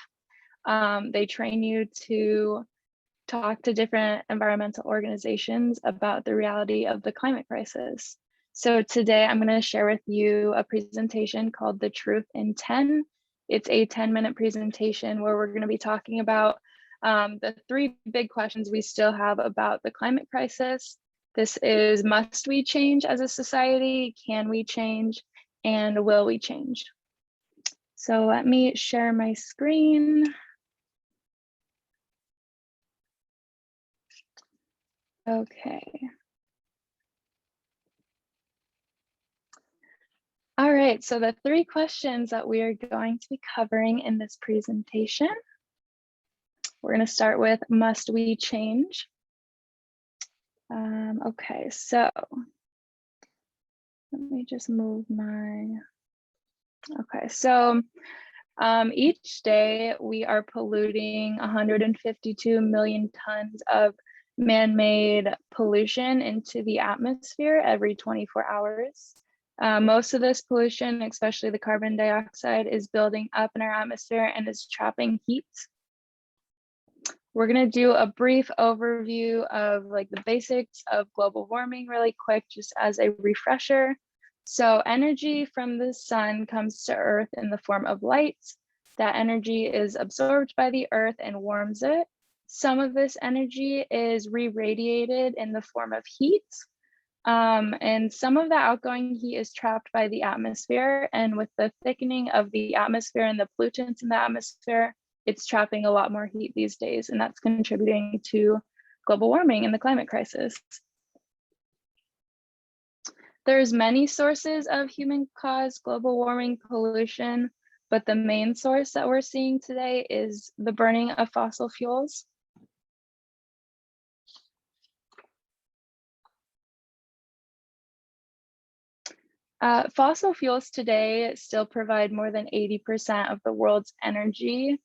They train you to talk to different environmental organizations about the reality of the climate crisis. So today I'm going to share with you a presentation called The Truth in 10. It's a 10-minute presentation where we're going to be talking about the 3 big questions we still have about the climate crisis. This is, must we change as a society? Can we change? And will we change? So let me share my screen. Okay. All right, so the 3 questions that we are going to be covering in this presentation. We're going to start with, must we change? Okay, so let me just move my, okay, so each day we are polluting 152 million tons of man-made pollution into the atmosphere every 24 hours. Most of this pollution, especially the carbon dioxide, is building up in our atmosphere and is trapping heat. We're going to do a brief overview of like the basics of global warming really quick, just as a refresher. So energy from the sun comes to Earth in the form of light. That energy is absorbed by the Earth and warms it. Some of this energy is re-radiated in the form of heat. And some of the outgoing heat is trapped by the atmosphere. And with the thickening of the atmosphere and the pollutants in the atmosphere, it's trapping a lot more heat these days. And that's contributing to global warming and the climate crisis. There's many sources of human-caused global warming pollution, but the main source that we're seeing today is the burning of fossil fuels. Fossil fuels today still provide more than 80% of the world's energy,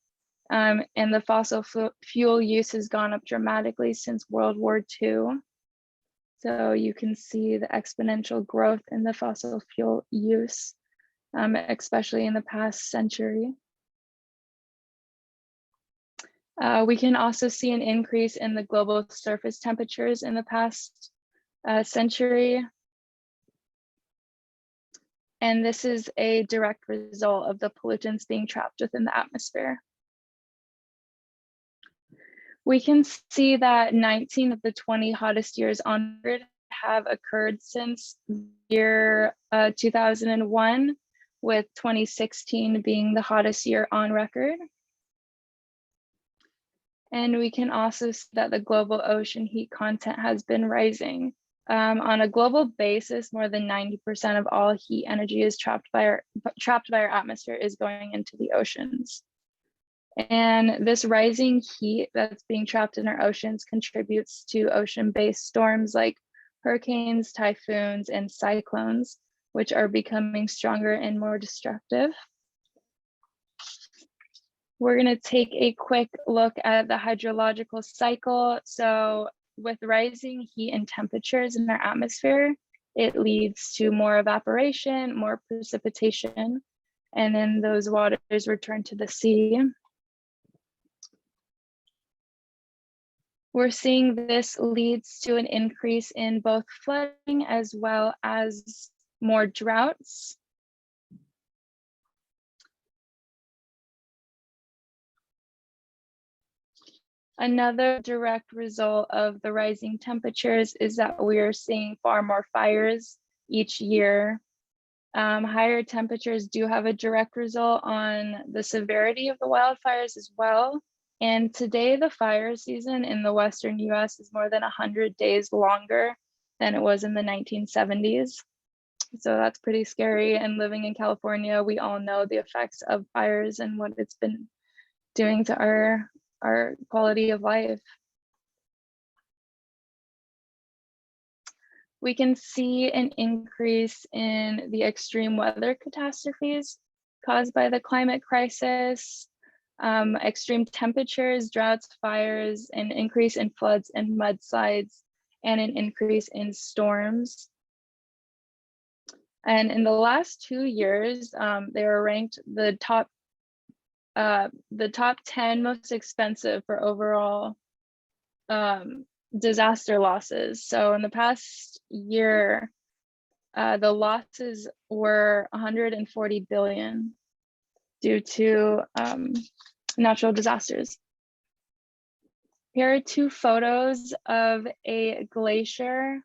and the fossil fuel use has gone up dramatically since World War II. So you can see the exponential growth in the fossil fuel use, especially in the past century. We can also see an increase in the global surface temperatures in the past century. And this is a direct result of the pollutants being trapped within the atmosphere. We can see that 19 of the 20 hottest years on record have occurred since the year 2001, with 2016 being the hottest year on record. And we can also see that the global ocean heat content has been rising. On a global basis, more than 90% of all heat energy is trapped by our atmosphere is going into the oceans. And this rising heat that's being trapped in our oceans contributes to ocean-based storms like hurricanes, typhoons, and cyclones, which are becoming stronger and more destructive. We're going to take a quick look at the hydrological cycle. So with rising heat and temperatures in our atmosphere, it leads to more evaporation, more precipitation, and then those waters return to the sea. We're seeing this leads to an increase in both flooding as well as more droughts. Another direct result of the rising temperatures is that we are seeing far more fires each year. Higher temperatures do have a direct result on the severity of the wildfires as well. And today, the fire season in the Western US is more than 100 days longer than it was in the 1970s. So that's pretty scary. And living in California, we all know the effects of fires and what it's been doing to our quality of life. We can see an increase in the extreme weather catastrophes caused by the climate crisis, extreme temperatures, droughts, fires, an increase in floods and mudslides, and an increase in storms. And in the last 2 years, they were ranked the top 10 most expensive for overall disaster losses. So in the past year, the losses were 140 billion due to natural disasters. Here are 2 photos of a glacier.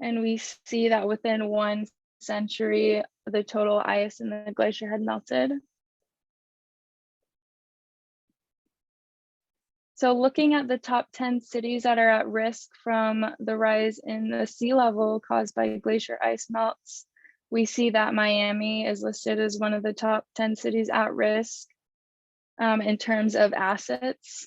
And we see that within 1 century, the total ice in the glacier had melted. So looking at the top 10 cities that are at risk from the rise in the sea level caused by glacier ice melts, we see that Miami is listed as one of the top 10 cities at risk in terms of assets.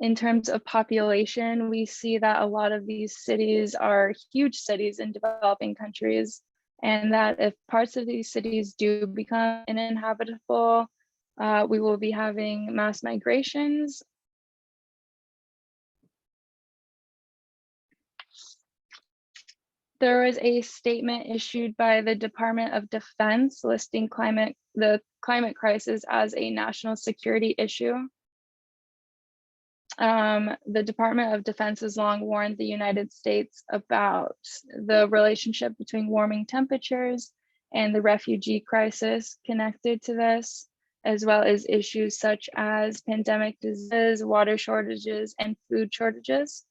In terms of population, we see that a lot of these cities are huge cities in developing countries, and that if parts of these cities do become uninhabitable, we will be having mass migrations. There was a statement issued by the Department of Defense listing the climate crisis as a national security issue. The Department of Defense has long warned the United States about the relationship between warming temperatures and the refugee crisis connected to this, as well as issues such as pandemic diseases, water shortages, and food shortages.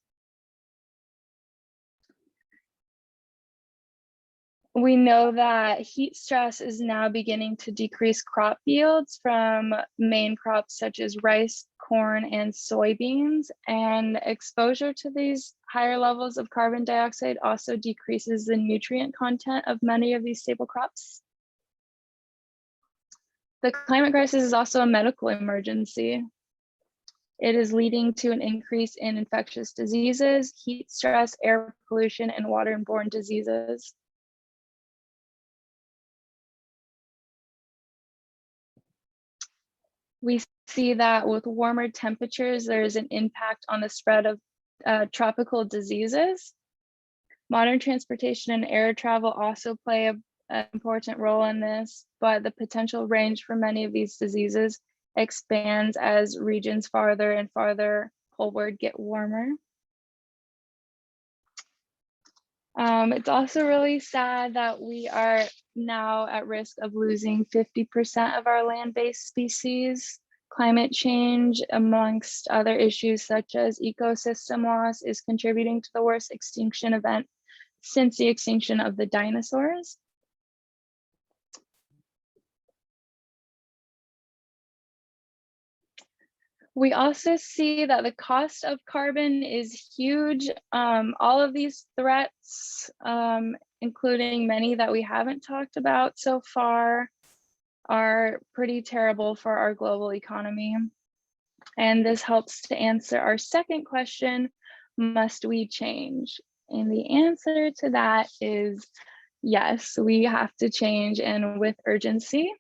We know that heat stress is now beginning to decrease crop yields from main crops such as rice, corn, and soybeans, and exposure to these higher levels of carbon dioxide also decreases the nutrient content of many of these staple crops. The climate crisis is also a medical emergency. It is leading to an increase in infectious diseases, heat stress, air pollution, and waterborne diseases. We see that with warmer temperatures, there is an impact on the spread of tropical diseases. Modern transportation and air travel also play an important role in this, but the potential range for many of these diseases expands as regions farther and farther poleward get warmer. It's also really sad that we are now at risk of losing 50% of our land-based species. Climate change, amongst other issues such as ecosystem loss, is contributing to the worst extinction event since the extinction of the dinosaurs. We also see that the cost of carbon is huge. All of these threats, including many that we haven't talked about so far, are pretty terrible for our global economy. And this helps to answer our second question, must we change? And the answer to that is yes, we have to change, and with urgency.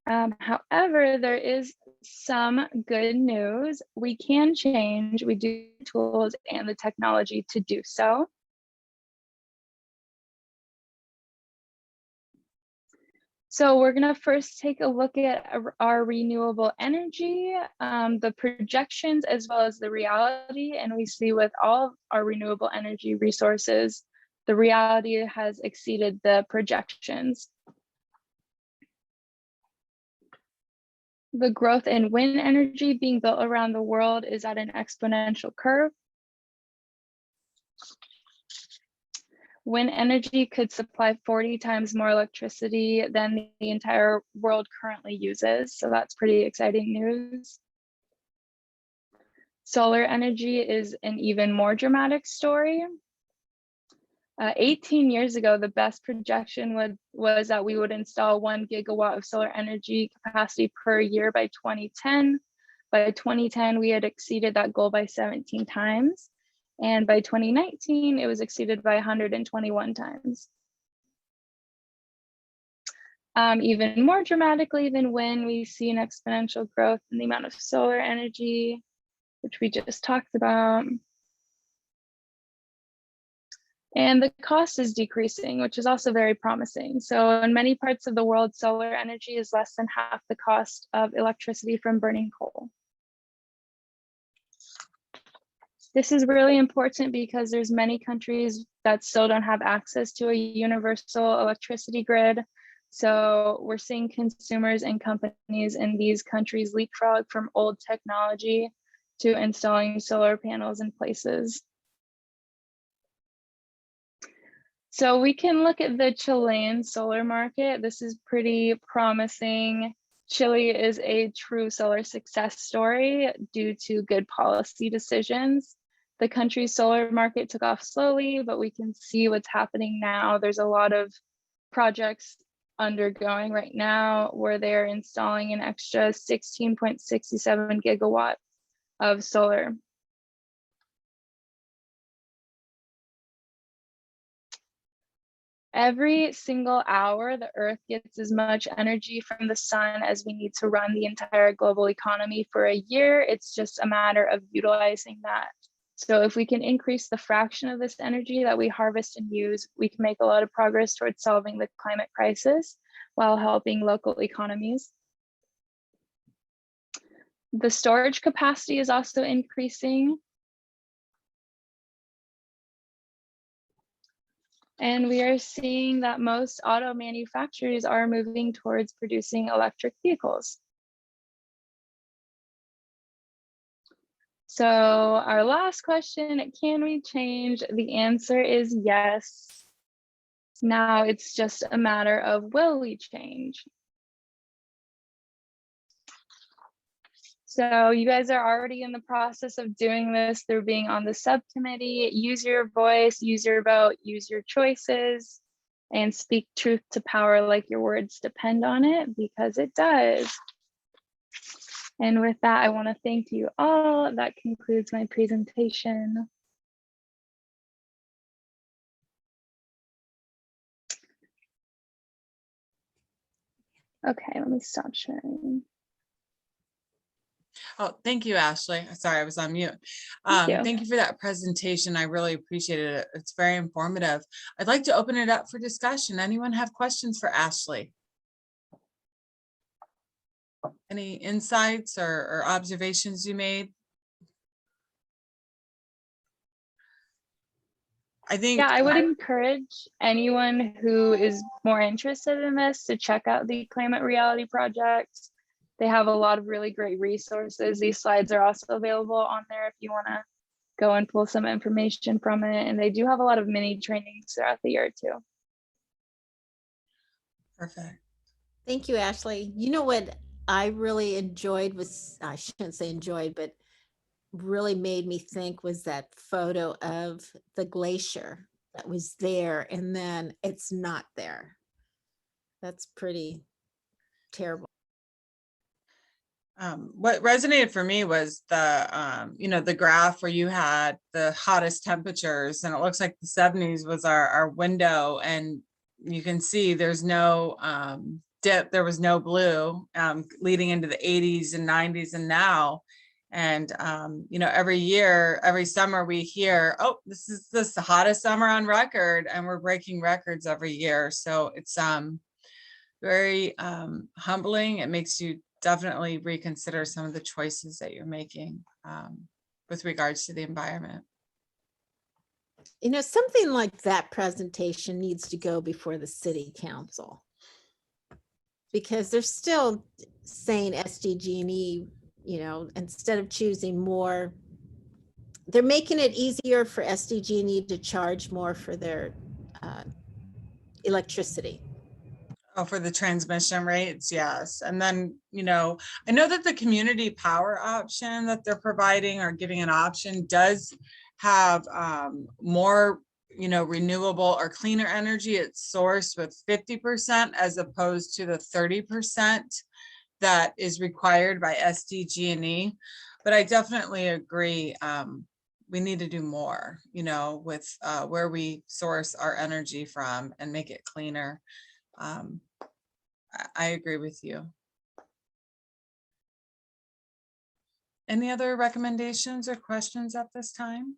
However, there is some good news. We can change. We do have the tools and the technology to do so. So we're going to first take a look at our renewable energy, the projections as well as the reality. And we see with all our renewable energy resources, the reality has exceeded the projections. The growth in wind energy being built around the world is at an exponential curve. Wind energy could supply 40 times more electricity than the entire world currently uses. So that's pretty exciting news. Solar energy is an even more dramatic story. 18 years ago, the best projection was that we would install 1 gigawatt of solar energy capacity per year by 2010. By 2010, we had exceeded that goal by 17 times. And by 2019, it was exceeded by 121 times. Even more dramatically than wind, we see an exponential growth in the amount of solar energy, which we just talked about. And the cost is decreasing, which is also very promising. So in many parts of the world, solar energy is less than half the cost of electricity from burning coal. This is really important because there's many countries that still don't have access to a universal electricity grid. So we're seeing consumers and companies in these countries leapfrog from old technology to installing solar panels in places. So we can look at the Chilean solar market. This is pretty promising. Chile is a true solar success story due to good policy decisions. The country's solar market took off slowly, but we can see what's happening now. There's a lot of projects undergoing right now where they're installing an extra 16.67 gigawatts of solar. Every single hour, the Earth gets as much energy from the sun as we need to run the entire global economy for a year. It's just a matter of utilizing that. So if we can increase the fraction of this energy that we harvest and use, we can make a lot of progress towards solving the climate crisis while helping local economies. The storage capacity is also increasing. And we are seeing that most auto manufacturers are moving towards producing electric vehicles. So our last question, can we change? The answer is yes. Now it's just a matter of will we change? So you guys are already in the process of doing this through being on the subcommittee. Use your voice, use your vote, use your choices, and speak truth to power like your words depend on it, because it does. And with that, I want to thank you all. That concludes my presentation. Okay, let me stop sharing. Oh, thank you, Ashley. Sorry, I was on mute. Thank you for that presentation. I really appreciated it. It's very informative. I'd like to open it up for discussion. Anyone have questions for Ashley? Any insights or observations you made? I think. Yeah, I would encourage anyone who is more interested in this to check out the Climate Reality Project. They have a lot of really great resources. These slides are also available on there if you want to go and pull some information from it. And they do have a lot of mini trainings throughout the year too. Perfect. Thank you, Ashley. You know what I really enjoyed was, I shouldn't say enjoyed, but really made me think was that photo of the glacier that was there and then it's not there. That's pretty terrible. What resonated for me was the, the graph where you had the hottest temperatures, and it looks like the 70s was our window, and you can see there's no dip, there was no blue leading into the 80s and 90s and now. And, every year, every summer we hear, oh, this is the hottest summer on record, and we're breaking records every year. So it's very humbling. It makes you definitely reconsider some of the choices that you're making with regards to the environment. Something like that presentation needs to go before the city council, because they're still saying SDG&E, instead of choosing more, they're making it easier for SDG&E to charge more for their electricity. Oh, for the transmission rates, yes. And then, I know that the community power option that they're providing or giving an option does have more, renewable or cleaner energy. It's sourced with 50% as opposed to the 30% that is required by SDG&E. But I definitely agree. We need to do more, with where we source our energy from and make it cleaner. I agree with you. Any other recommendations or questions at this time?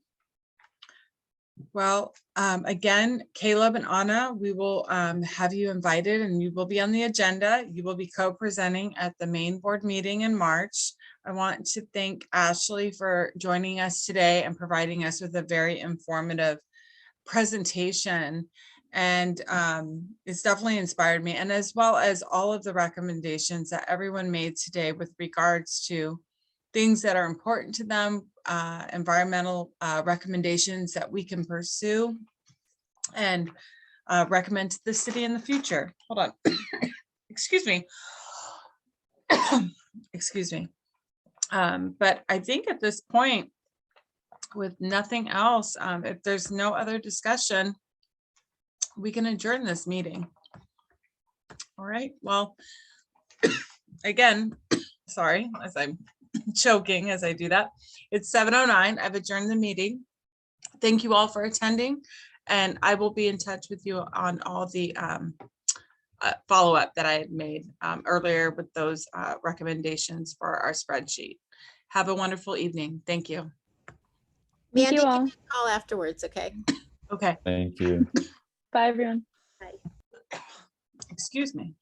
Well, again, Caleb and Anna, we will have you invited and you will be on the agenda. You will be co-presenting at the main board meeting in March. I want to thank Ashley for joining us today and providing us with a very informative presentation. And it's definitely inspired me, and as well as all of the recommendations that everyone made today with regards to things that are important to them, environmental recommendations that we can pursue and recommend to the city in the future. Hold on. Excuse me. Excuse me. But I think at this point, with nothing else, if there's no other discussion, we can adjourn this meeting. All right, well, again, sorry, as I'm choking as I do that. It's 7:09. I've adjourned the meeting. Thank you all for attending, and I will be in touch with you on all the follow-up that I had made earlier with those recommendations for our spreadsheet. Have a wonderful evening. Thank you. Thank Mandy, you give all. me a call afterwards, okay? Okay, Thank you. Bye, everyone. excuse me.